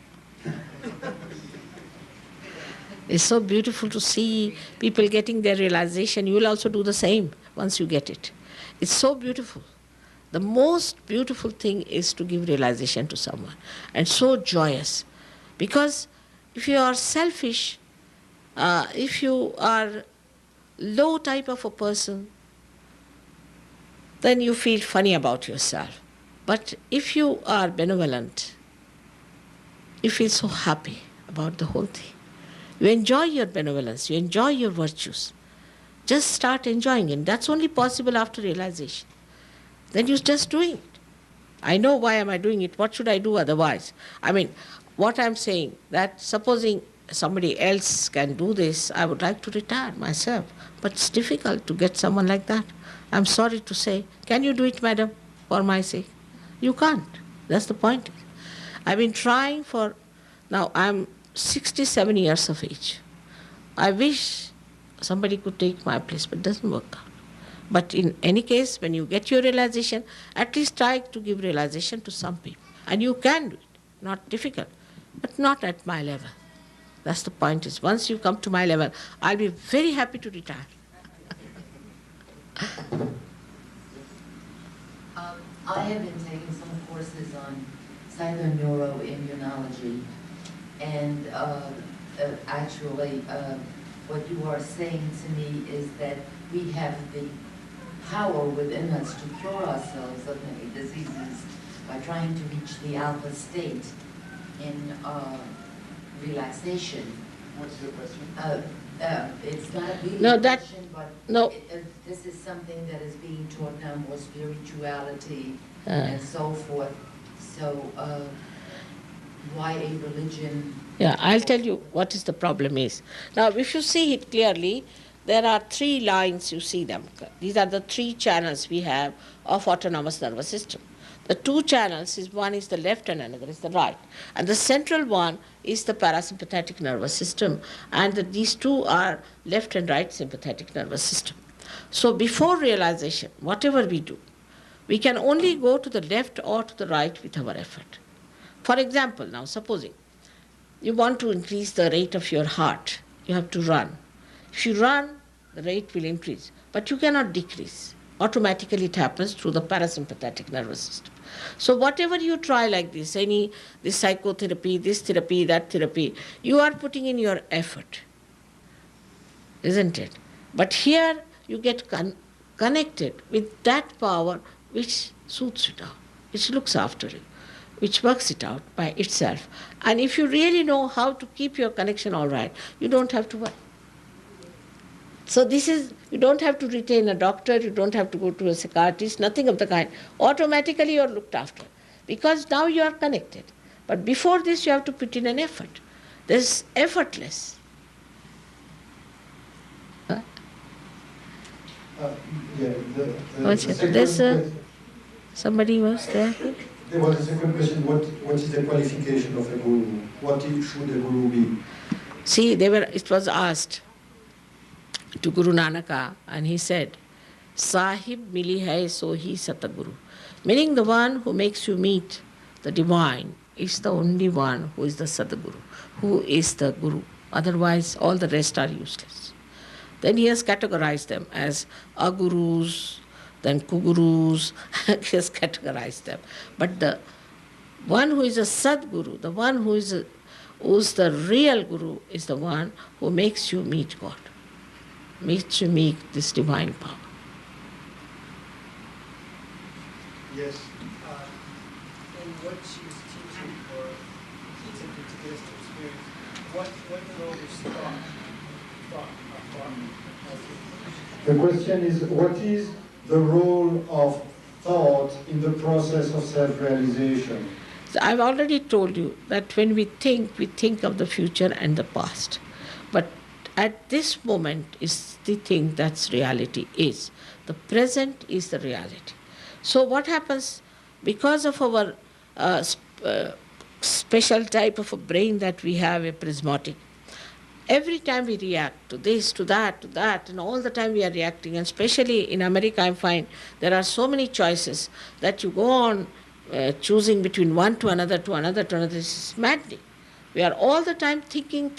It's so beautiful to see people getting their realization. You will also do the same once you get it. It's so beautiful. The most beautiful thing is to give realization to someone, and so joyous. Because if you are selfish, if you are low type of a person, then you feel funny about yourself. But if you are benevolent, you feel so happy about the whole thing. You enjoy your benevolence, you enjoy your virtues. Just start enjoying it. That's only possible after realization. Then you're just doing it. I know why am I doing it, what should I do otherwise? I mean, what I'm saying, that supposing somebody else can do this, I would like to retire myself. But it's difficult to get someone like that. I'm sorry to say. Can you do it, madam, for my sake? You can't. That's the point. I've been trying now I'm 67 years of age. I wish somebody could take my place, but it doesn't work out. But in any case, when you get your realization, at least try to give realization to some people. And you can do it. Not difficult, but not at my level. That's the point is, once you come to my level, I'll be very happy to retire. I have been taking some courses on psychoneuroimmunology, and actually what you are saying to me is that we have the power within us to cure ourselves of many diseases by trying to reach the alpha state in relaxation. What's your question? It's not really No, a question, but no. This is something that is being taught now, more spirituality and so forth. So why a religion? Yeah, I'll tell you what is the problem is. Now, if you see it clearly, there are 3 lines, you see them. These are the 3 channels we have of autonomous nervous system. The 2 channels, one is the left and another is the right. And the central one is the parasympathetic nervous system. And these 2 are left and right sympathetic nervous system. So before realization, whatever we do, We can only go to the left or to the right with our effort. For example, now supposing you want to increase the rate of your heart, you have to run. If you run, the rate will increase, but you cannot decrease. Automatically it happens through the parasympathetic nervous system. So whatever you try like this, this psychotherapy, this therapy, that therapy, you are putting in your effort, isn't it? But here you get connected with that power which suits it out, which looks after you, which works it out by itself. And if you really know how to keep your connection all right, you don't have to worry. So this is, you don't have to retain a doctor, you don't have to go to a psychiatrist, nothing of the kind. Automatically you are looked after because now you are connected. But before this you have to put in an effort. This is effortless. Somebody was there? There was a second question, what is the qualification of a guru? What should a guru be? See, it was asked to Guru Nanaka, and he said, Sahib mili hai so hi Sataguru. Meaning the one who makes you meet the divine is the only one who is the Sadguru, who is the Guru. Otherwise, all the rest are useless. Then he has categorized them as agurus, then kugurus, he has categorized them. But the one who is a Sadguru, the one who's the real Guru, is the one who makes you meet God, makes you meet this divine power. Yes. In what she was teaching or teaching to this experience, what role is thought? The question is, what is the role of thought in the process of self-realization? So I've already told you that when we think of the future and the past. But at this moment is the thing that's reality is. The present is the reality. So what happens, because of our special type of a brain that we have, a prismatic, every time we react to this, to that, and all the time we are reacting, and especially in America I find there are so many choices that you go on choosing between one to another, this is maddening. We are all the time thinking,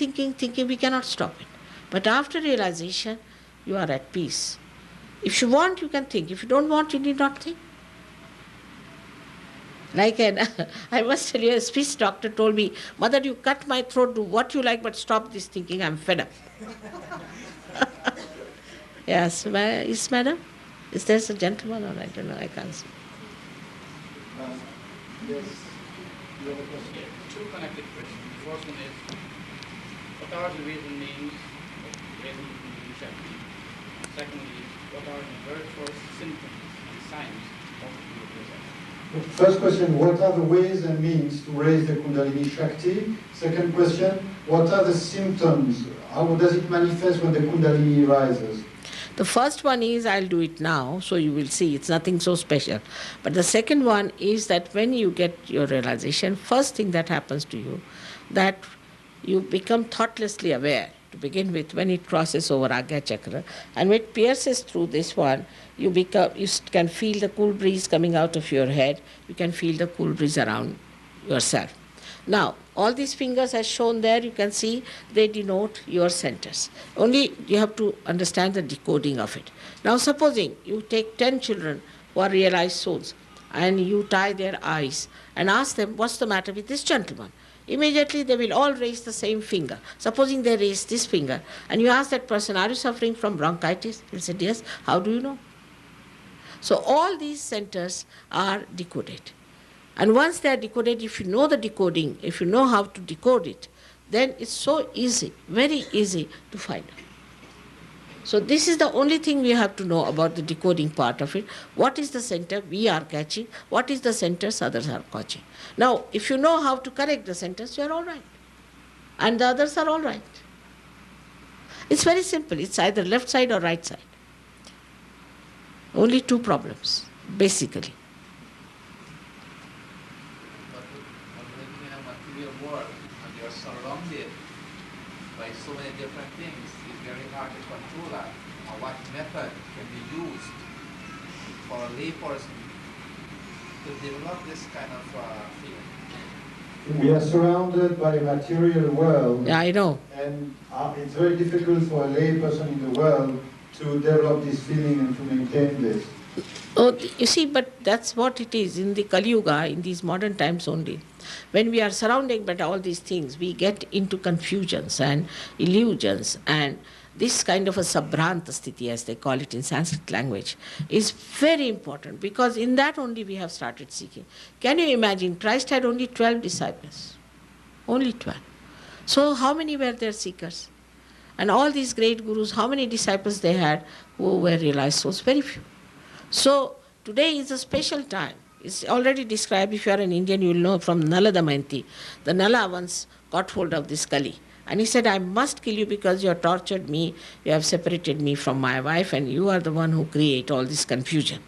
we cannot stop it. But after realization, you are at peace. If you want, you can think. If you don't want, you need not think. I must tell you, a speech doctor told me, Mother, you cut my throat, do what you like, but stop this thinking, I'm fed up. Yes, madam? Is there a gentleman or I don't know, I can't see. Yes. You have a question? Two connected questions. The first one is, what are the reason names of raising the Shakti? Secondly, what are the very first symptoms and signs of the result? First question, what are the ways and means to raise the Kundalini Shakti? Second question, what are the symptoms? How does it manifest when the Kundalini rises? The first one is, I'll do it now, so you will see, it's nothing so special. But the second one is that when you get your realization, first thing that happens to you, that you become thoughtlessly aware to begin with when it crosses over Agya Chakra, and when it pierces through this one, you can feel the cool breeze coming out of your head, you can feel the cool breeze around yourself. Now, all these fingers as shown there, you can see they denote your centers. Only you have to understand the decoding of it. Now, supposing you take 10 children who are realized souls and you tie their eyes and ask them, what's the matter with this gentleman? Immediately they will all raise the same finger. Supposing they raise this finger and you ask that person, are you suffering from bronchitis? He'll say, yes. How do you know? So all these centers are decoded. And once they are decoded, if you know the decoding, if you know how to decode it, then it's so easy, very easy to find out. So this is the only thing we have to know about the decoding part of it. What is the center we are catching? What is the centers others are catching? Now, if you know how to correct the centers, you are all right. And the others are all right. It's very simple. It's either left side or right side. Only two problems, basically. Surrounded by so many different things, it's very hard to control that. Or what method can be used for a layperson to develop this kind of feeling? We are surrounded by a material world. Yeah, I know. And it's very difficult for a lay person in the world to develop this feeling and to maintain this. Oh, you see, but that's what it is in the Kali Yuga, in these modern times only. When we are surrounded by all these things, we get into confusions and illusions, and this kind of a sabranta sthiti, as they call it in Sanskrit language, is very important, because in that only we have started seeking. Can you imagine, Christ had only 12 disciples, only 12. So how many were their seekers? And all these great gurus, how many disciples they had who were realized souls? Very few. So today is a special time. It's already described. If you are an Indian, you will know from Nala Damayanti. The Nala once got hold of this Kali. And he said, I must kill you because you have tortured me, you have separated me from my wife, and you are the one who create all this confusion.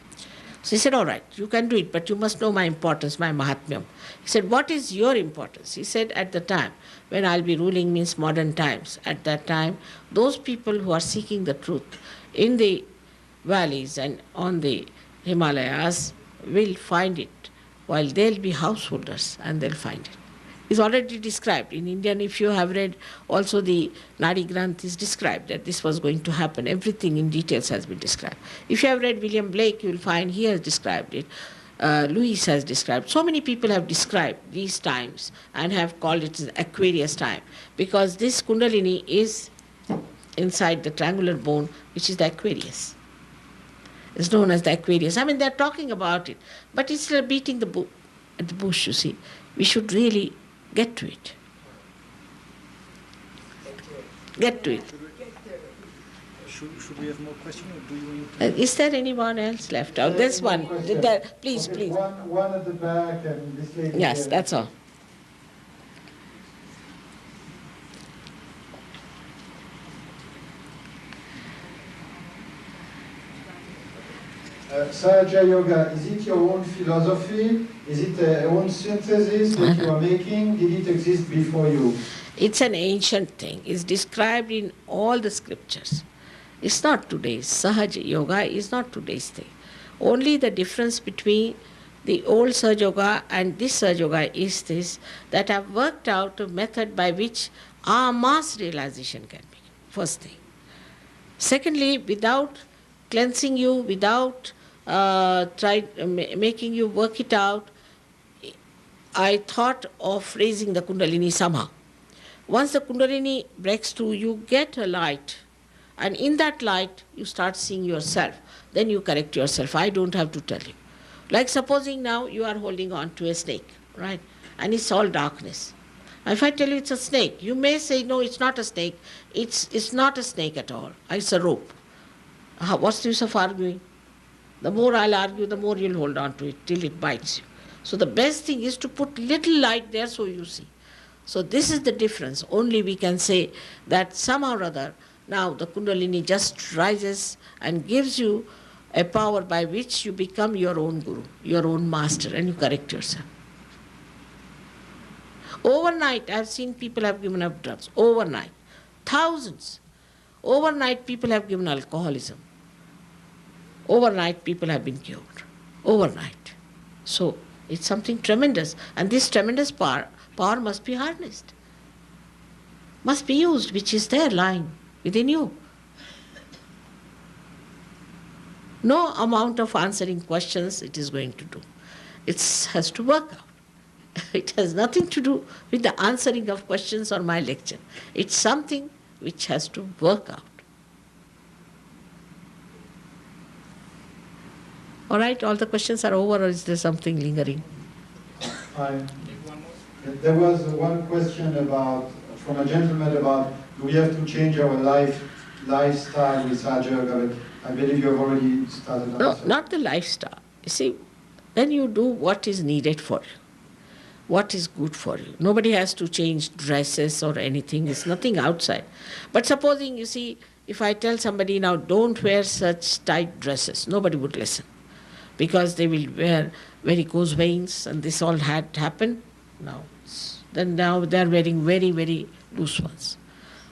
So he said, all right, you can do it, but you must know my importance, my Mahatmyam. He said, what is your importance? He said, at the time when I'll be ruling, means modern times, at that time, those people who are seeking the truth in the valleys and on the Himalayas will find it, while they'll be householders and they'll find it. It's already described. In Indian, if you have read, also the Nadi Granth is described that this was going to happen. Everything in details has been described. If you have read William Blake, you will find he has described it. Lewis has described. So many people have described these times and have called it Aquarius time, because this Kundalini is inside the triangular bone, which is the Aquarius. It's known as the Aquarius. I mean, they're talking about it, but it's still beating at the bush, you see. We should really get to it. Get to it. Should we have more questions, or do you want to... Is there anyone else left out? There's one. Please, okay, please. One at the back and this lady. Yes, here. that's all. Sahaja Yoga, is it your own philosophy? Is it a own synthesis that you are making? Did it exist before you? It's an ancient thing. It's described in all the scriptures. It's not today's. Sahaja Yoga is not today's thing. Only the difference between the old Sahaja Yoga and this Sahaja Yoga is this, that I've worked out a method by which our mass realization can be. First thing. Secondly, without cleansing you, without making you work it out, I thought of raising the Kundalini somehow. Once the Kundalini breaks through, you get a light, and in that light you start seeing yourself. Then you correct yourself. I don't have to tell you. Like supposing now you are holding on to a snake, right? And it's all darkness. If I tell you it's a snake, you may say, no, it's not a snake. It's not a snake at all. It's a rope. What's the use of arguing? The more I'll argue, the more you'll hold on to it till it bites you. So the best thing is to put little light there so you see. So this is the difference. Only we can say that somehow or other, now the Kundalini just rises and gives you a power by which you become your own guru, your own master, and you correct yourself. Overnight, I've seen people have given up drugs. Overnight. Thousands. Overnight, people have given alcoholism. Overnight, people have been cured. Overnight. So, it's something tremendous. And this tremendous power must be harnessed. Must be used, which is there lying within you. No amount of answering questions it is going to do. It has to work out. It has nothing to do with the answering of questions or my lecture. It's something which has to work out. All right, all the questions are over, or is there something lingering? Fine. There was one question from a gentleman about, do we have to change our lifestyle with Sahaja Yoga? But I believe you have already started. No, not the lifestyle. You see, when you do what is needed for you, what is good for you. Nobody has to change dresses or anything. It's nothing outside. But supposing, you see, if I tell somebody now, don't wear such tight dresses, nobody would listen. Because they will wear varicose veins, and this all had happened. Now they are wearing very, very loose ones.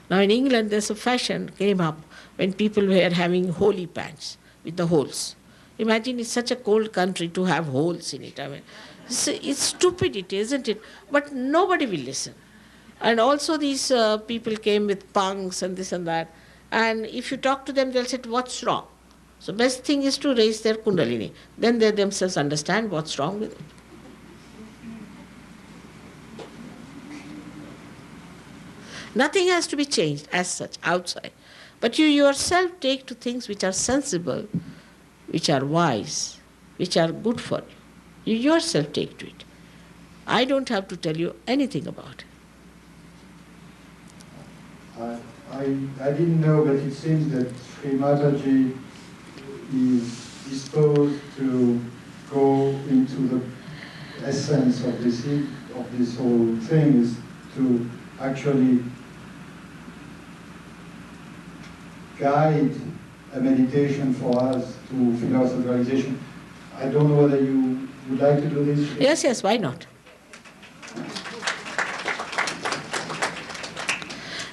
Now in England, there's a fashion came up when people were having holey pants with the holes. Imagine it's such a cold country to have holes in it. I mean, it's stupidity, isn't it? But nobody will listen. And also these people came with punks and this and that. And if you talk to them, they'll say, what's wrong? So best thing is to raise their kundalini. Then they themselves understand what's wrong with it. Nothing has to be changed as such outside. But you yourself take to things which are sensible, which are wise, which are good for you. You yourself take to it. I don't have to tell you anything about it. I didn't know, but it seems that Shri Mataji is disposed to go into the essence of this whole thing, is to actually guide a meditation for us to figure out the realization. I don't know whether you would like to do this? Yes, why not?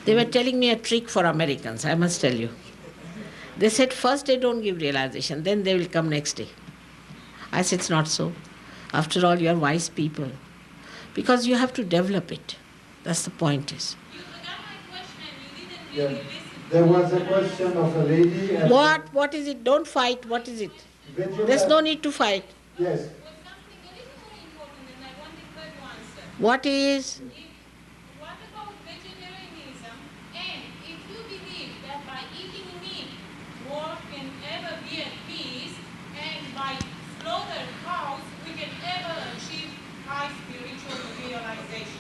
They were telling me a trick for Americans, I must tell you. They said first they don't give realization, then they will come next day. I said it's not so. After all, you are wise people. Because you have to develop it. That's the point is. You forgot my question. You didn't really listen. There was a question of a lady. And What is it? Don't fight. What is it? There's no need to fight. Yes. Was something a little more important, and I wanted her to answer. What is? What about vegetarianism? And if you believe that by eating meat, war can ever be at peace, and by slaughter cows, we can ever achieve high spiritual realization.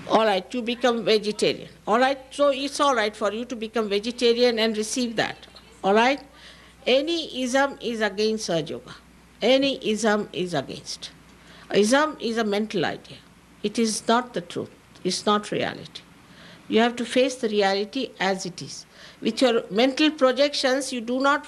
All right, to become vegetarian. All right, so it's all right for you to become vegetarian and receive that. All right? Any ism is against Sahaja Yoga. Any ism is against. Ism is a mental idea. It is not the truth. It's not reality. You have to face the reality as it is. With your mental projections, you do not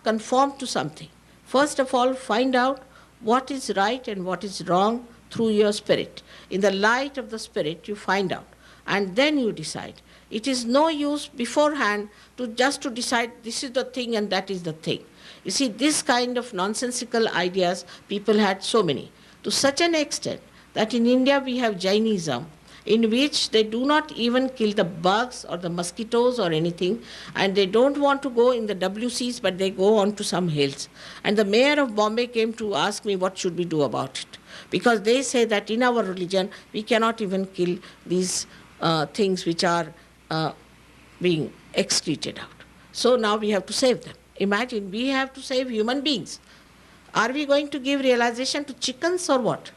conform to something. First of all, find out what is right and what is wrong through your spirit. In the light of the spirit, you find out. And then you decide. It is no use beforehand to decide this is the thing and that is the thing. You see, this kind of nonsensical ideas, people had so many. To such an extent that in India we have Jainism, in which they do not even kill the bugs or the mosquitoes or anything, and they don't want to go in the WCs, but they go on to some hills. And the mayor of Bombay came to ask me what should we do about it. Because they say that in our religion we cannot even kill these things which are being excreted out. So now we have to save them. Imagine, we have to save human beings. Are we going to give realization to chickens or what?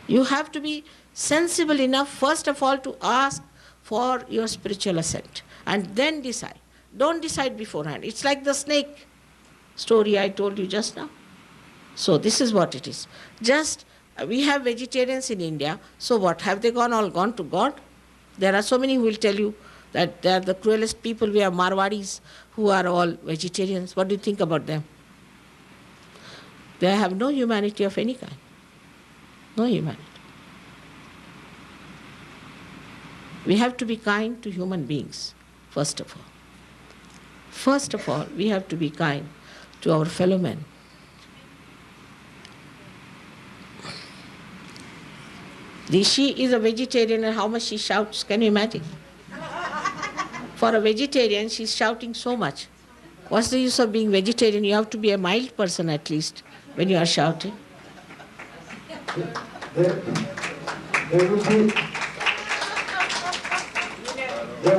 You have to be sensible enough, first of all, to ask for your spiritual ascent and then decide. Don't decide beforehand. It's like the snake story I told you just now. So this is what it is. We have vegetarians in India, so what? Have they all gone to God? There are so many who will tell you that they are the cruelest people. We have Marwadis who are all vegetarians. What do you think about them? They have no humanity of any kind. No humanity. We have to be kind to human beings, first of all. First of all, we have to be kind to our fellow men. She is a vegetarian, and how much she shouts, can you imagine? For a vegetarian, she's shouting so much. What's the use of being vegetarian? You have to be a mild person at least when you are shouting. There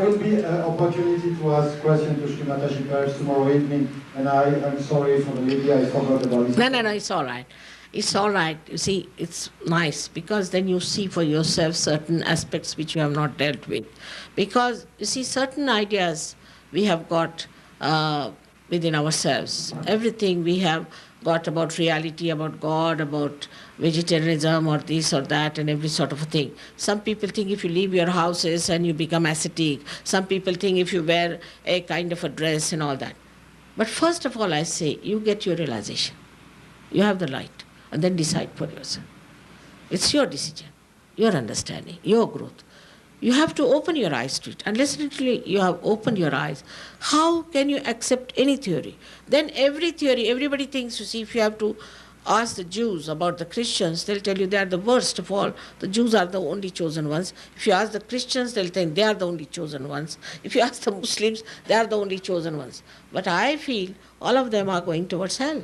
will be an opportunity to ask questions to Shri Mataji perhaps tomorrow evening, and I'm sorry for the lady, I forgot about it. No, it's all right. It's all right. You see, it's nice because then you see for yourself certain aspects which you have not dealt with. Because, you see, certain ideas we have got within ourselves. Everything we have got about reality, about God, about vegetarianism or this or that and every sort of a thing. Some people think if you leave your houses and you become ascetic. Some people think if you wear a kind of a dress and all that. But first of all, I say, you get your realization. You have the light. And then decide for yourself. It's your decision, your understanding, your growth. You have to open your eyes to it. Unless you have opened your eyes, how can you accept any theory? Then every theory, everybody thinks, you see, if you have to ask the Jews about the Christians, they'll tell you they are the worst of all. The Jews are the only chosen ones. If you ask the Christians, they'll think they are the only chosen ones. If you ask the Muslims, they are the only chosen ones. But I feel all of them are going towards hell.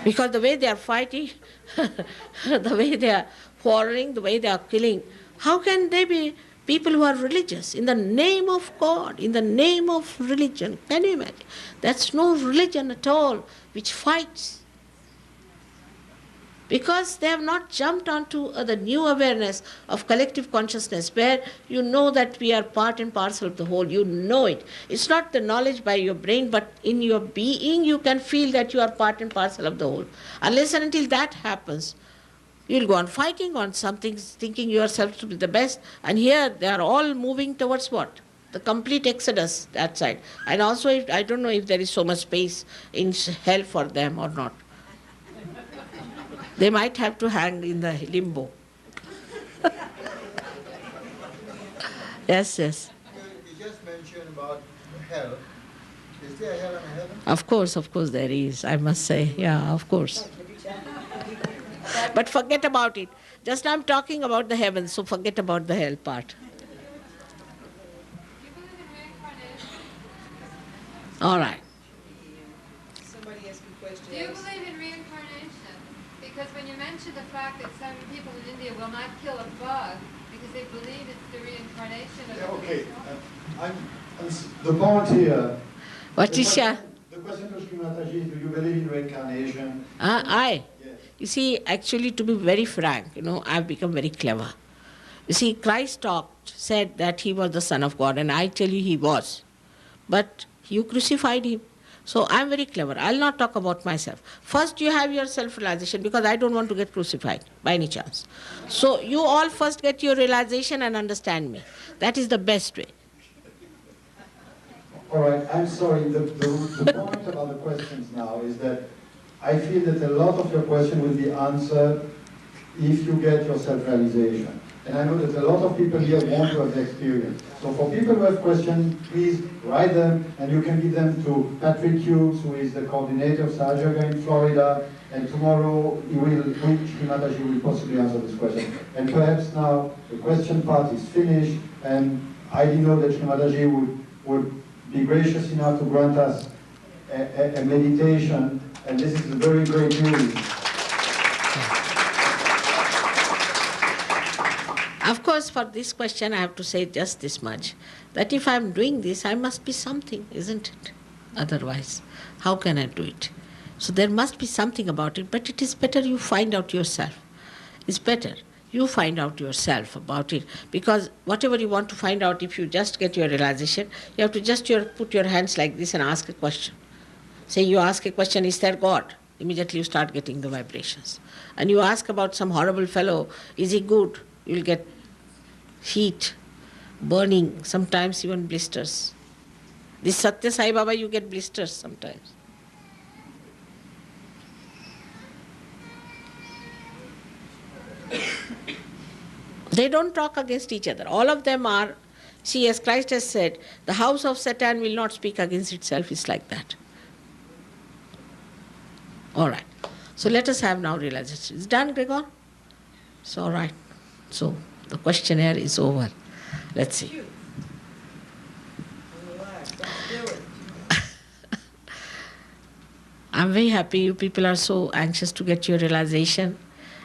Because the way they are fighting, the way they are quarreling, the way they are killing, how can they be people who are religious in the name of God, in the name of religion? Can you imagine? That's no religion at all which fights. Because they have not jumped onto the new awareness of collective consciousness where you know that we are part and parcel of the whole. You know it. It's not the knowledge by your brain, but in your being you can feel that you are part and parcel of the whole. Unless and until that happens, you'll go on fighting on something, thinking yourself to be the best. And here they are all moving towards what? The complete exodus that side. And also, I don't know if there is so much space in hell for them or not. They might have to hang in the limbo. Yes. You just mentioned about hell. Is there a hell and a heaven? Of course there is, I must say. Yeah, of course. But forget about it. Just I'm talking about the heavens, so forget about the hell part. All right. Somebody asked a question. Do you believe in reincarnation? Because when you mention the fact that some people in India will not kill a bug because they believe it's the reincarnation of Okay, the point here. What is the question to Shri Mataji is, do you believe in reincarnation? I? Yes. You see, actually, to be very frank, I've become very clever. You see, Christ said that he was the Son of God, and I tell you he was. But you crucified him. So I'm very clever. I'll not talk about myself. First you have your self-realization, because I don't want to get crucified by any chance. So you all first get your realization and understand me. That is the best way. All right, I'm sorry. The point about the questions now is that I feel that a lot of your question will be answered if you get your self-realization. And I know that a lot of people here want to have the experience. So for people who have questions, please write them, and you can give them to Patrick Hughes, who is the coordinator of Sahaja Yoga in Florida, and tomorrow Shri Mataji will possibly answer this question. And perhaps now the question part is finished, and I didn't know that Shri Mataji would be gracious enough to grant us a meditation, and this is a very great news. Of course, for this question, I have to say just this much, that if I'm doing this, I must be something, isn't it? Otherwise, how can I do it? So there must be something about it, but it is better you find out yourself. It's better you find out yourself about it, because whatever you want to find out, if you just get your realization, you have to just put your hands like this and ask a question. Say you ask a question, is there God? Immediately you start getting the vibrations. And you ask about some horrible fellow, is he good? You'll get heat, burning, sometimes even blisters. This Satya Sai Baba, you get blisters sometimes. They don't talk against each other. All of them are, see, as Christ has said, the house of Satan will not speak against itself. It's like that. All right. So let us have now realization. It's done, Gregor? It's all right. So the questionnaire is over. Let's see. I'm very happy you people are so anxious to get your realization,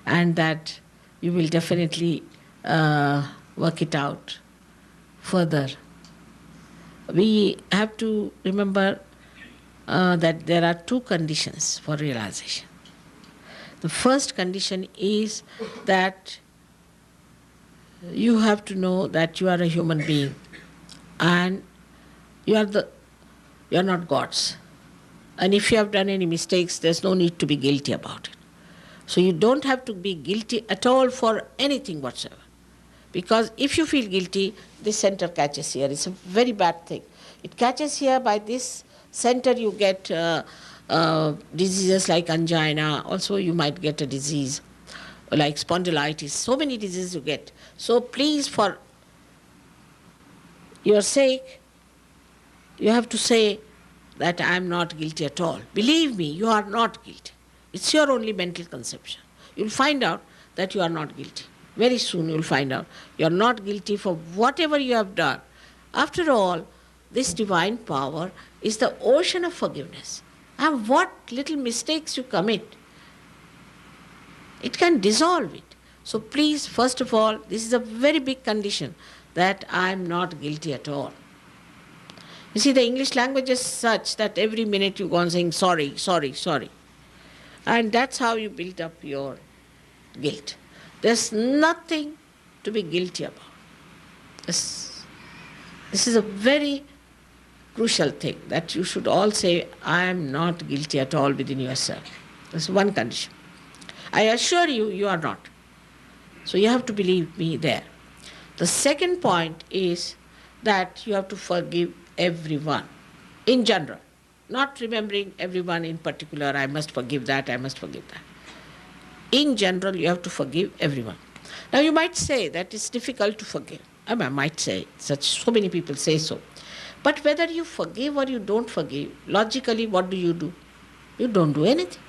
and that you will definitely work it out further. We have to remember that there are two conditions for realization. The first condition is that you have to know that you are a human being and you are not gods. And if you have done any mistakes, there's no need to be guilty about it. So you don't have to be guilty at all for anything whatsoever. Because if you feel guilty, this center catches here. It's a very bad thing. It catches here by this center. You get diseases like angina. Also, you might get a disease like spondylitis. So many diseases you get. So please, for your sake, you have to say that I am not guilty at all. Believe me, you are not guilty. It's your only mental conception. You'll find out that you are not guilty. Very soon you'll find out you are not guilty for whatever you have done. After all, this divine power is the ocean of forgiveness. And what little mistakes you commit, it can dissolve it. So please, first of all, this is a very big condition, that I am not guilty at all. You see, the English language is such that every minute you go on saying sorry, sorry, sorry. And that's how you build up your guilt. There's nothing to be guilty about. This is a very crucial thing, that you should all say, I am not guilty at all within yourself. That's one condition. I assure you, you are not. So you have to believe me there. The second point is that you have to forgive everyone in general, not remembering everyone in particular, I must forgive that, I must forgive that. In general, you have to forgive everyone. Now you might say that it's difficult to forgive. I might say, so many people say so. But whether you forgive or you don't forgive, logically what do? You don't do anything.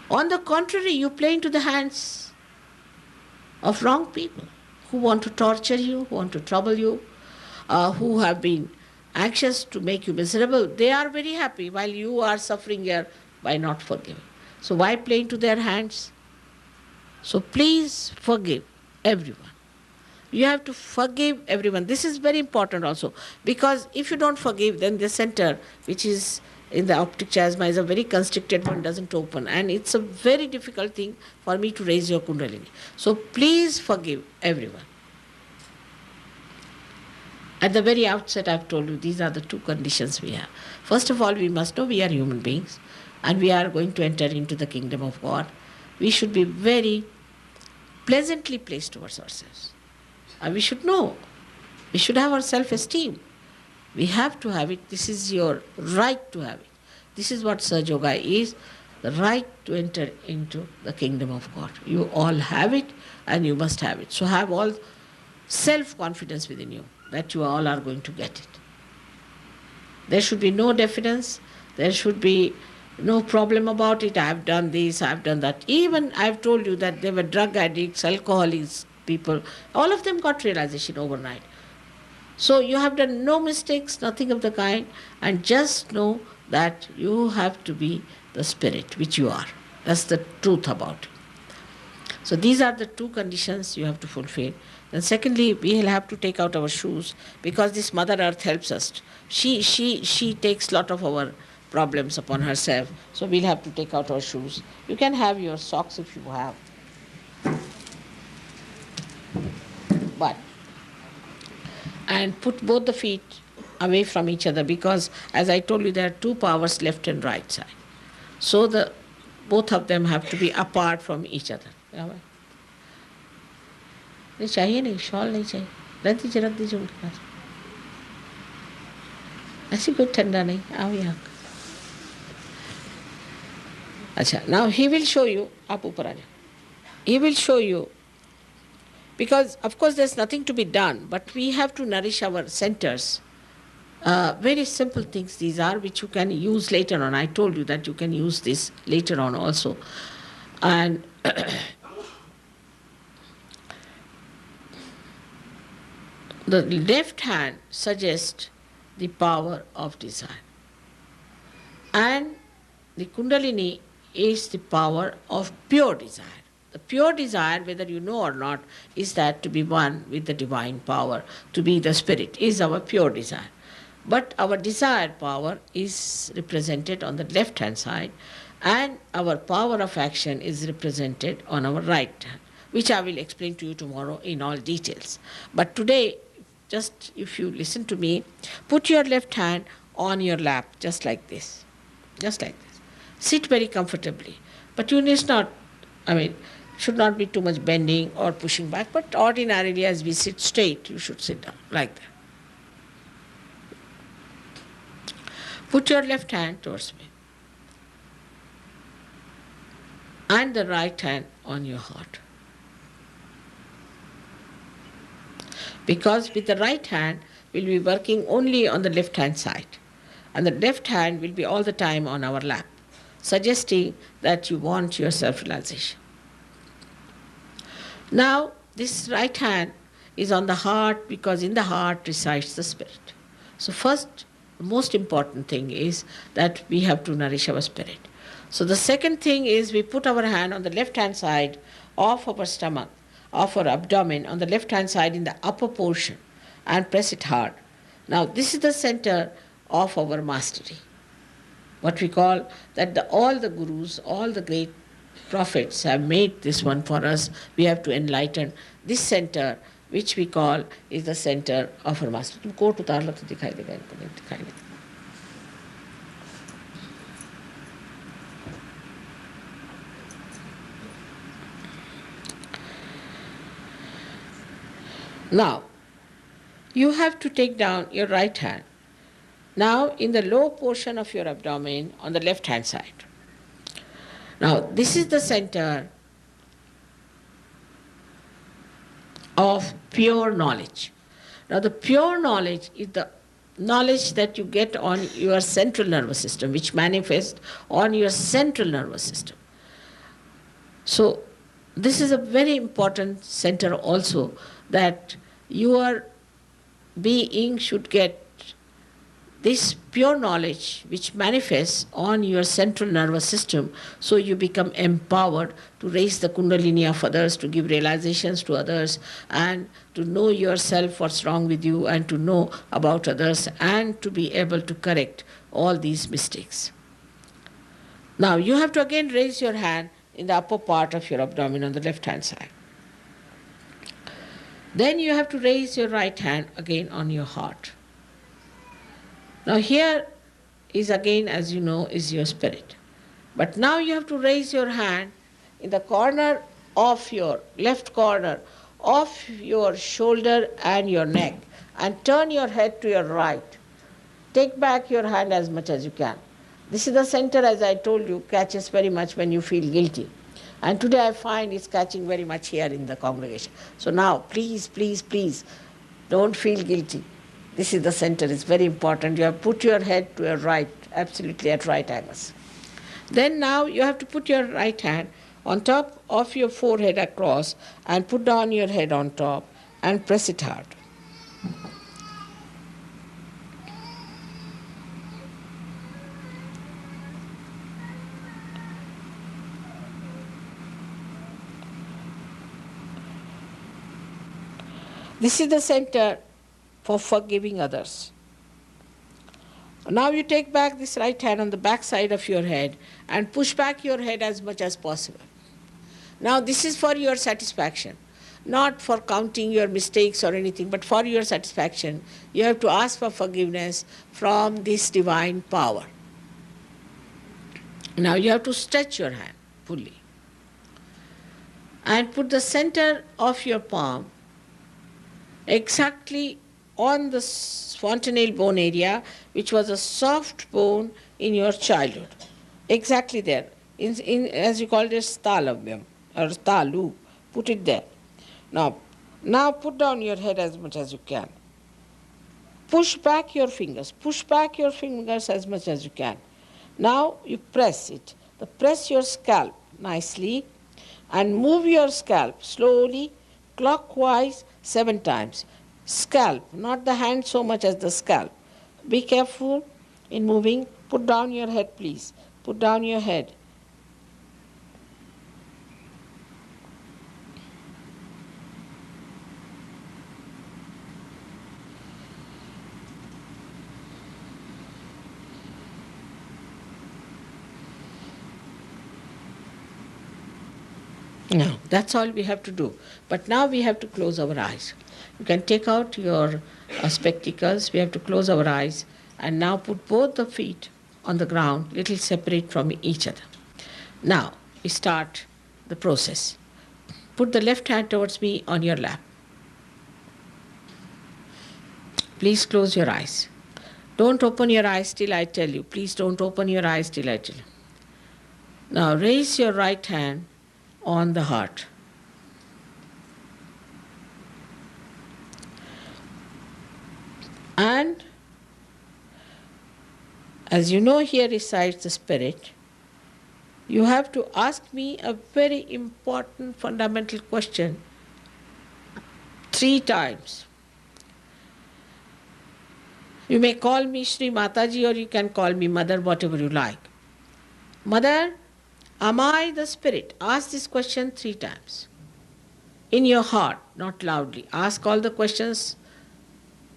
On the contrary, you play into the hands of wrong people who want to torture you, who want to trouble you, who have been anxious to make you miserable. They are very happy while you are suffering here by not forgiving. So why play into their hands? So please forgive everyone. You have to forgive everyone. This is very important also, because if you don't forgive, then the center, which is in the optic chiasma, is a very constricted one, doesn't open. And it's a very difficult thing for me to raise your kundalini. So please forgive everyone. At the very outset, I've told you these are the two conditions we have. First of all, we must know we are human beings and we are going to enter into the kingdom of God. We should be very pleasantly placed towards ourselves. And we should know. We should have our self-esteem. We have to have it. This is your right to have it. This is what Sahaja Yoga is, the right to enter into the kingdom of God. You all have it and you must have it. So have all self-confidence within you that you all are going to get it. There should be no deference. There should be no problem about it. I have done this, I have done that. Even I have told you that there were drug addicts, alcoholics, people. All of them got realization overnight. So you have done no mistakes, nothing of the kind, and just know that you have to be the spirit, which you are. That's the truth about it. So these are the two conditions you have to fulfill. And secondly, we will have to take out our shoes, because this Mother Earth helps us. She takes a lot of our problems upon herself. So we'll have to take out our shoes. You can have your socks if you have. And put both the feet away from each other, because as I told you, there are two powers, left and right side. So both of them have to be apart from each other. नहीं चाहिए नहीं, shawl नहीं चाहिए, रख दीजिए उनके पास, ऐसी कोई ठंडा नहीं, आओ यहाँ. अच्छा, now he will show you, आप ऊपर आ जाओ. He will show you, because of course there's nothing to be done, but we have to nourish our centers. Very simple things these are, which you can use later on. I told you that you can use this later on also. And the left hand suggests the power of desire. And the Kundalini is the power of pure desire. The pure desire, whether you know or not, is that to be one with the divine power, to be the spirit, is our pure desire. But our desire power is represented on the left hand side, and our power of action is represented on our right hand, which I will explain to you tomorrow in all details. But today, just if you listen to me, put your left hand on your lap, just like this. Just like this. Sit very comfortably. But you need not, should not be too much bending or pushing back, but ordinarily as we sit straight, you should sit down like that. Put your left hand towards me and the right hand on your heart. Because with the right hand, we'll be working only on the left hand side, and the left hand will be all the time on our lap, suggesting that you want your self-realization. Now, this right hand is on the heart because in the heart resides the spirit. So first, the most important thing is that we have to nourish our spirit. So the second thing is we put our hand on the left hand side of our stomach, of our abdomen, on the left hand side in the upper portion, and press it hard. Now this is the center of our mastery. What we call that all the gurus, all the great prophets have made this one for us. We have to enlighten this center, which we call is the center of our mastery. तुमको coat उतार लो तो दिखाई देगा, इनको नहीं दिखाई देगा. Now, you have to take down your right hand. Now, in the low portion of your abdomen on the left hand side. Now, this is the center of pure knowledge. Now, the pure knowledge is the knowledge that you get on your central nervous system, which manifests on your central nervous system. So, this is a very important center also, that your being should get this pure knowledge which manifests on your central nervous system, so you become empowered to raise the kundalini of others, to give realizations to others, and to know yourself, what's wrong with you, and to know about others, and to be able to correct all these mistakes. Now you have to again raise your hand in the upper part of your abdomen on the left hand side. Then you have to raise your right hand again on your heart. Now here is again, as you know, is your spirit. But now you have to raise your hand in the corner of your left corner of your shoulder and your neck, and turn your head to your right. Take back your hand as much as you can. This is the center, as I told you, catches very much when you feel guilty. And today I find it's catching very much here in the congregation. So now, please, please, please, don't feel guilty. This is the center, it's very important. You have put your head to your right, absolutely at right angles. Then now you have to put your right hand on top of your forehead across and put down your head on top and press it hard. This is the center for forgiving others. Now you take back this right hand on the back side of your head and push back your head as much as possible. Now this is for your satisfaction, not for counting your mistakes or anything, but for your satisfaction. You have to ask for forgiveness from this divine power. Now you have to stretch your hand fully and put the center of your palm exactly on the fontanelle bone area, which was a soft bone in your childhood. Exactly there, as you call it, stalavyam or stalu. Put it there. Now put down your head as much as you can. Push back your fingers. Push back your fingers as much as you can. Now you press it. Press your scalp nicely and move your scalp slowly, clockwise 7 times. Scalp, not the hand so much as the scalp. Be careful in moving. Put down your head, please. Put down your head. Now, that's all we have to do. But now we have to close our eyes. You can take out your spectacles. We have to close our eyes and now put both the feet on the ground, little separate from each other. Now, we start the process. Put the left hand towards me on your lap. Please close your eyes. Don't open your eyes till I tell you. Please don't open your eyes till I tell you. Now raise your right hand on the heart. And as you know, here resides the spirit. You have to ask me a very important fundamental question 3 times. You may call me Shri Mataji, or you can call me Mother, whatever you like. Mother, am I the spirit? Ask this question 3 times. In your heart, not loudly. Ask all the questions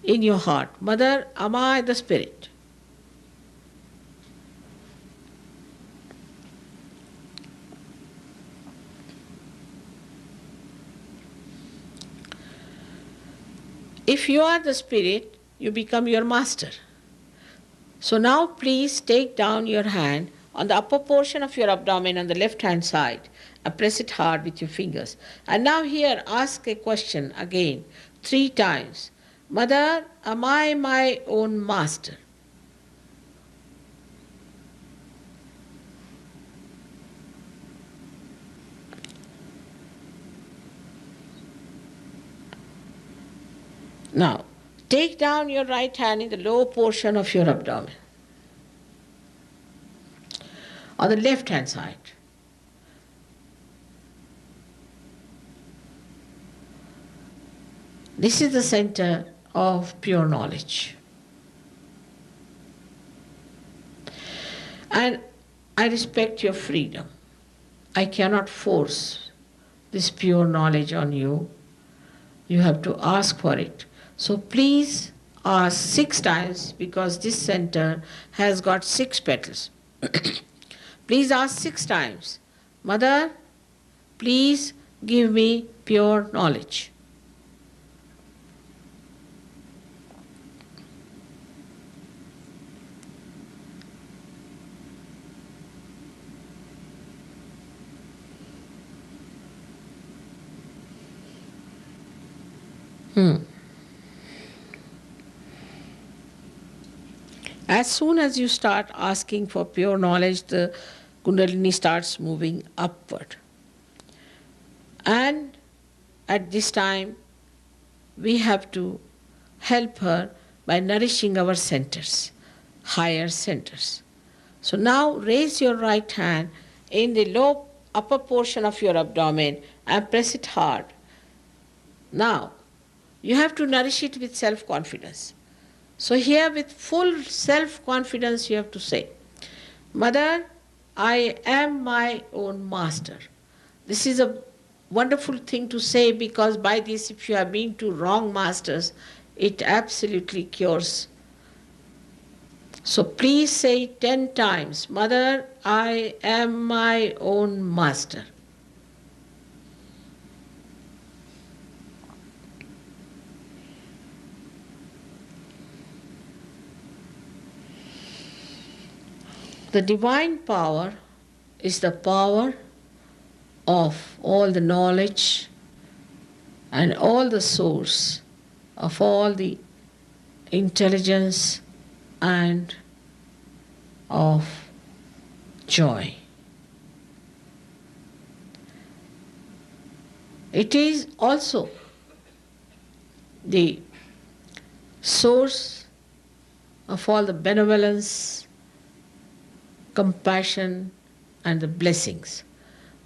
in your heart. Mother, am I the spirit? If you are the spirit, you become your master. So now please take down your hand on the upper portion of your abdomen on the left hand side and press it hard with your fingers. And now here ask a question again 3 times. Mother, am I my own master? Now, take down your right hand in the lower portion of your abdomen, on the left hand side. This is the center of pure knowledge. And I respect your freedom. I cannot force this pure knowledge on you. You have to ask for it. So please ask 6 times, because this center has got 6 petals. Please ask 6 times. Mother, please give me pure knowledge. As soon as you start asking for pure knowledge, the Kundalini starts moving upward. And at this time, we have to help her by nourishing our centers, higher centers. So now raise your right hand in the low upper portion of your abdomen and press it hard. Now, you have to nourish it with self-confidence. So here with full self-confidence you have to say, Mother, I am my own master. This is a wonderful thing to say, because by this, if you have been to wrong masters, it absolutely cures. So please say 10 times, Mother, I am my own master. The divine power is the power of all the knowledge and all the source of all the intelligence and of joy. It is also the source of all the benevolence, compassion and the blessings.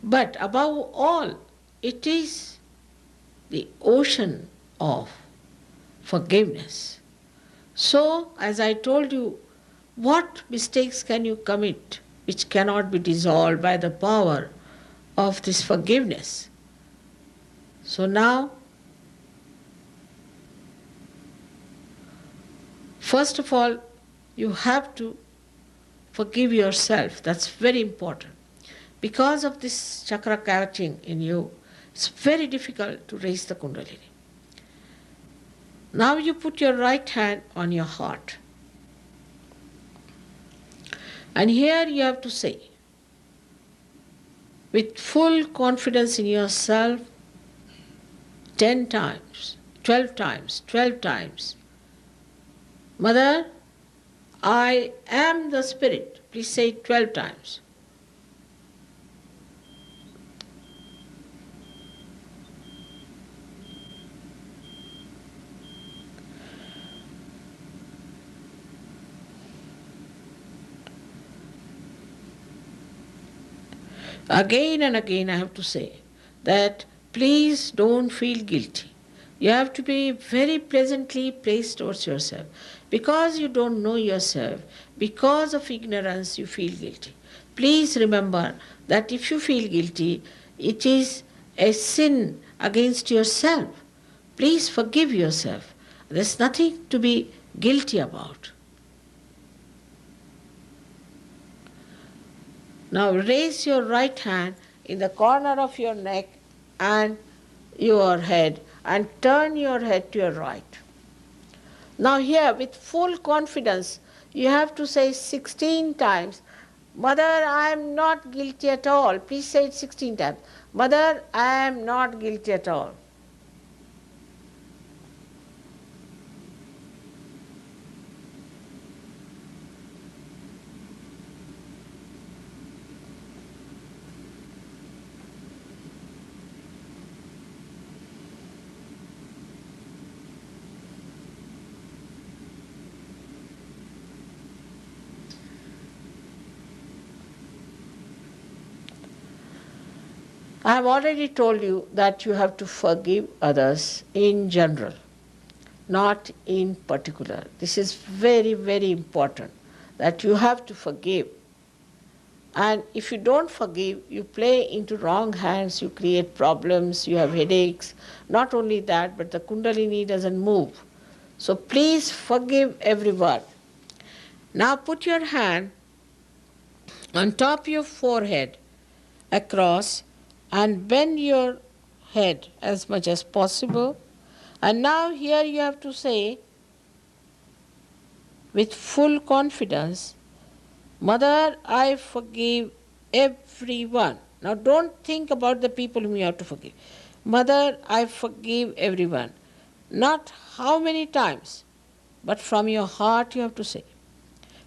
But above all, it is the ocean of forgiveness. So, as I told you, what mistakes can you commit which cannot be dissolved by the power of this forgiveness? So now, first of all, you have to forgive yourself. That's very important. Because of this chakra catching in you, it's very difficult to raise the Kundalini. Now you put your right hand on your heart. And here you have to say, with full confidence in yourself, 10 times, 12 times, 12 times, Mother, I am the Spirit. Please say it 12 times. Again and again I have to say that please don't feel guilty. You have to be very pleasantly placed towards yourself. Because you don't know yourself, because of ignorance, you feel guilty. Please remember that if you feel guilty, it is a sin against yourself. Please forgive yourself. There's nothing to be guilty about. Now raise your right hand in the corner of your neck and your head and turn your head to your right. Now here with full confidence you have to say 16 times, Mother, I am not guilty at all. Please say it 16 times. Mother, I am not guilty at all. I have already told you that you have to forgive others in general, not in particular. This is very, very important, that you have to forgive. And if you don't forgive, you play into wrong hands, you create problems, you have headaches. Not only that, but the Kundalini doesn't move. So please forgive everyone. Now put your hand on top of your forehead across and bend your head as much as possible. And now here you have to say with full confidence, Mother, I forgive everyone. Now don't think about the people whom you have to forgive. Mother, I forgive everyone. Not how many times, but from your heart you have to say.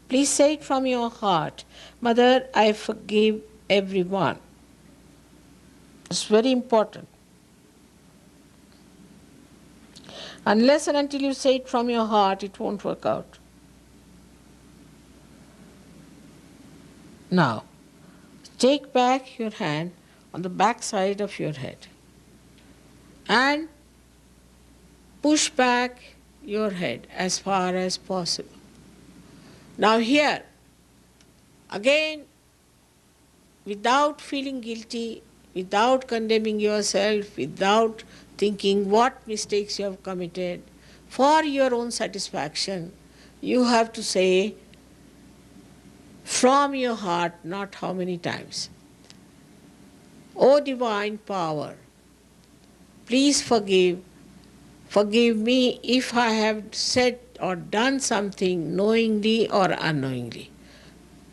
Please say it from your heart. Mother, I forgive everyone. It's very important. Unless and until you say it from your heart, it won't work out. Now, take back your hand on the back side of your head and push back your head as far as possible. Now here, again, without feeling guilty, without condemning yourself, without thinking what mistakes you have committed, for your own satisfaction, you have to say from your heart, not how many times. O divine power, please forgive me if I have said or done something knowingly or unknowingly.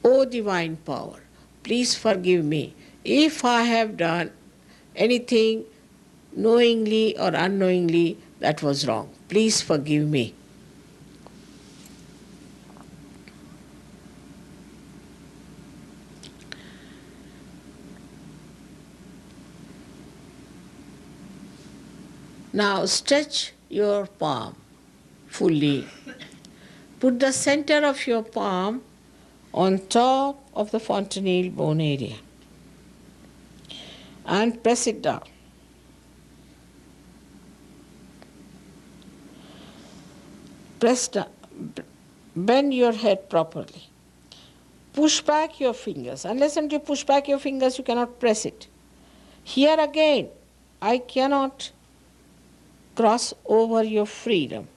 O divine power, please forgive me if I have done anything knowingly or unknowingly that was wrong. Please forgive me. Now stretch your palm fully. Put the center of your palm on top of the fontanelle bone area and press it down. Press down. Bend your head properly. Push back your fingers. Unless until you push back your fingers, you cannot press it. Here again, I cannot cross over your freedom.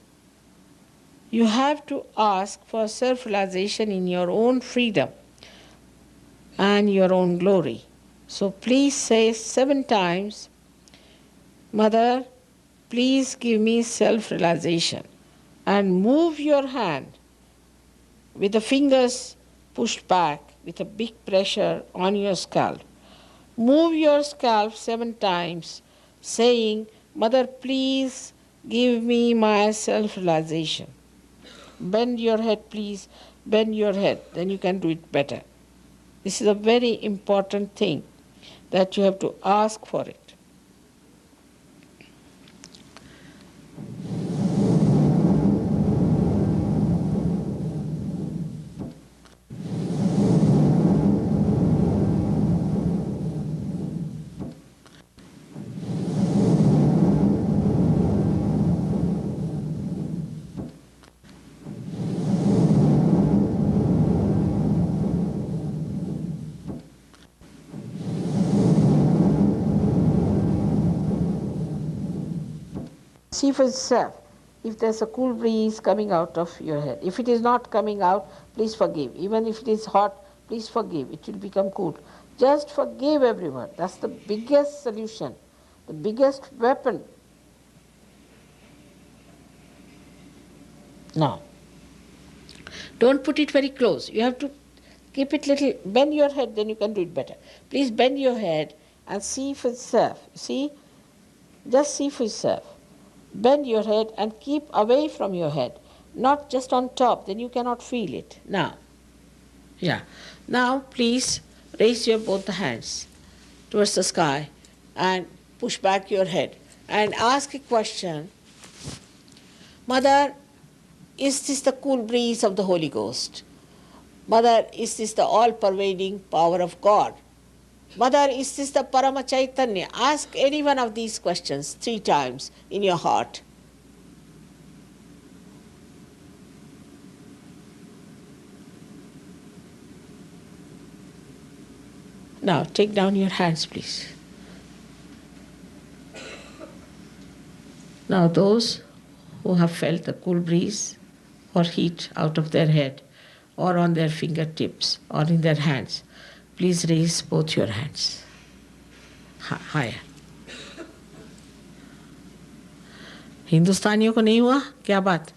You have to ask for self-realization in your own freedom and your own glory. So please say 7 times, Mother, please give me self-realization. And move your hand with the fingers pushed back with a big pressure on your scalp. Move your scalp 7 times, saying, Mother, please give me my self-realization. Bend your head, please. bend your head, then you can do it better. This is a very important thing that you have to ask for it. See for yourself if there's a cool breeze coming out of your head. If it is not coming out, please forgive. Even if it is hot, please forgive. It will become cool. Just forgive everyone. That's the biggest solution, the biggest weapon. Now, don't put it very close. You have to keep it little, bend your head, then you can do it better. Please bend your head and see for yourself. See? Just see for yourself. Bend your head and keep away from your head, not just on top, then you cannot feel it. Now, now please raise your both the hands towards the sky and push back your head and ask a question. Mother, is this the cool breeze of the Holy Ghost? Mother, is this the all-pervading power of God? Mother, is this the Parama Chaitanya? Ask any one of these questions 3 times in your heart. Now, take down your hands, please. Now, those who have felt the cool breeze or heat out of their head or on their fingertips or in their hands, please raise both your hands higher. हिंदुस्तानियों को नहीं हुआ क्या बात?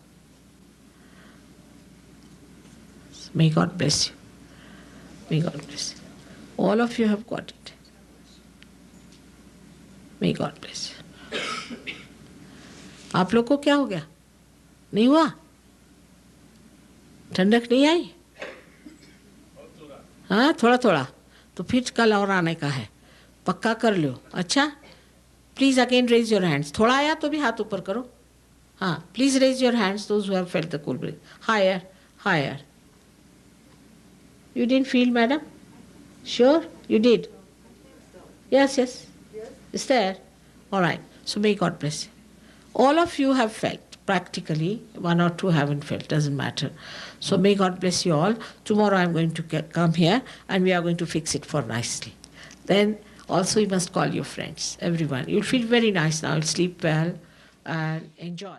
May God bless you. May God bless you. All of you have got it. May God bless you. आप लोग को क्या हो गया? नहीं हुआ? ठंडक नहीं आई? हाँ, थोड़ा थोड़ा. तो फिर कल और आने का है. पक्का कर लो. अच्छा? Please again raise your hands. थोड़ा आया तो भी हाथ ऊपर करो. हाँ, please raise your hands, those who have felt the cool breeze. Higher, higher. You didn't feel, madam? Sure? You did? Yes, yes. Is there? All right. So may God bless you. All of you have felt. Practically, 1 or 2 haven't felt, doesn't matter. So may God bless you all. Tomorrow I'm going to come here and we are going to fix it for nicely. Then also you must call your friends, everyone. You'll feel very nice now. You'll sleep well and enjoy.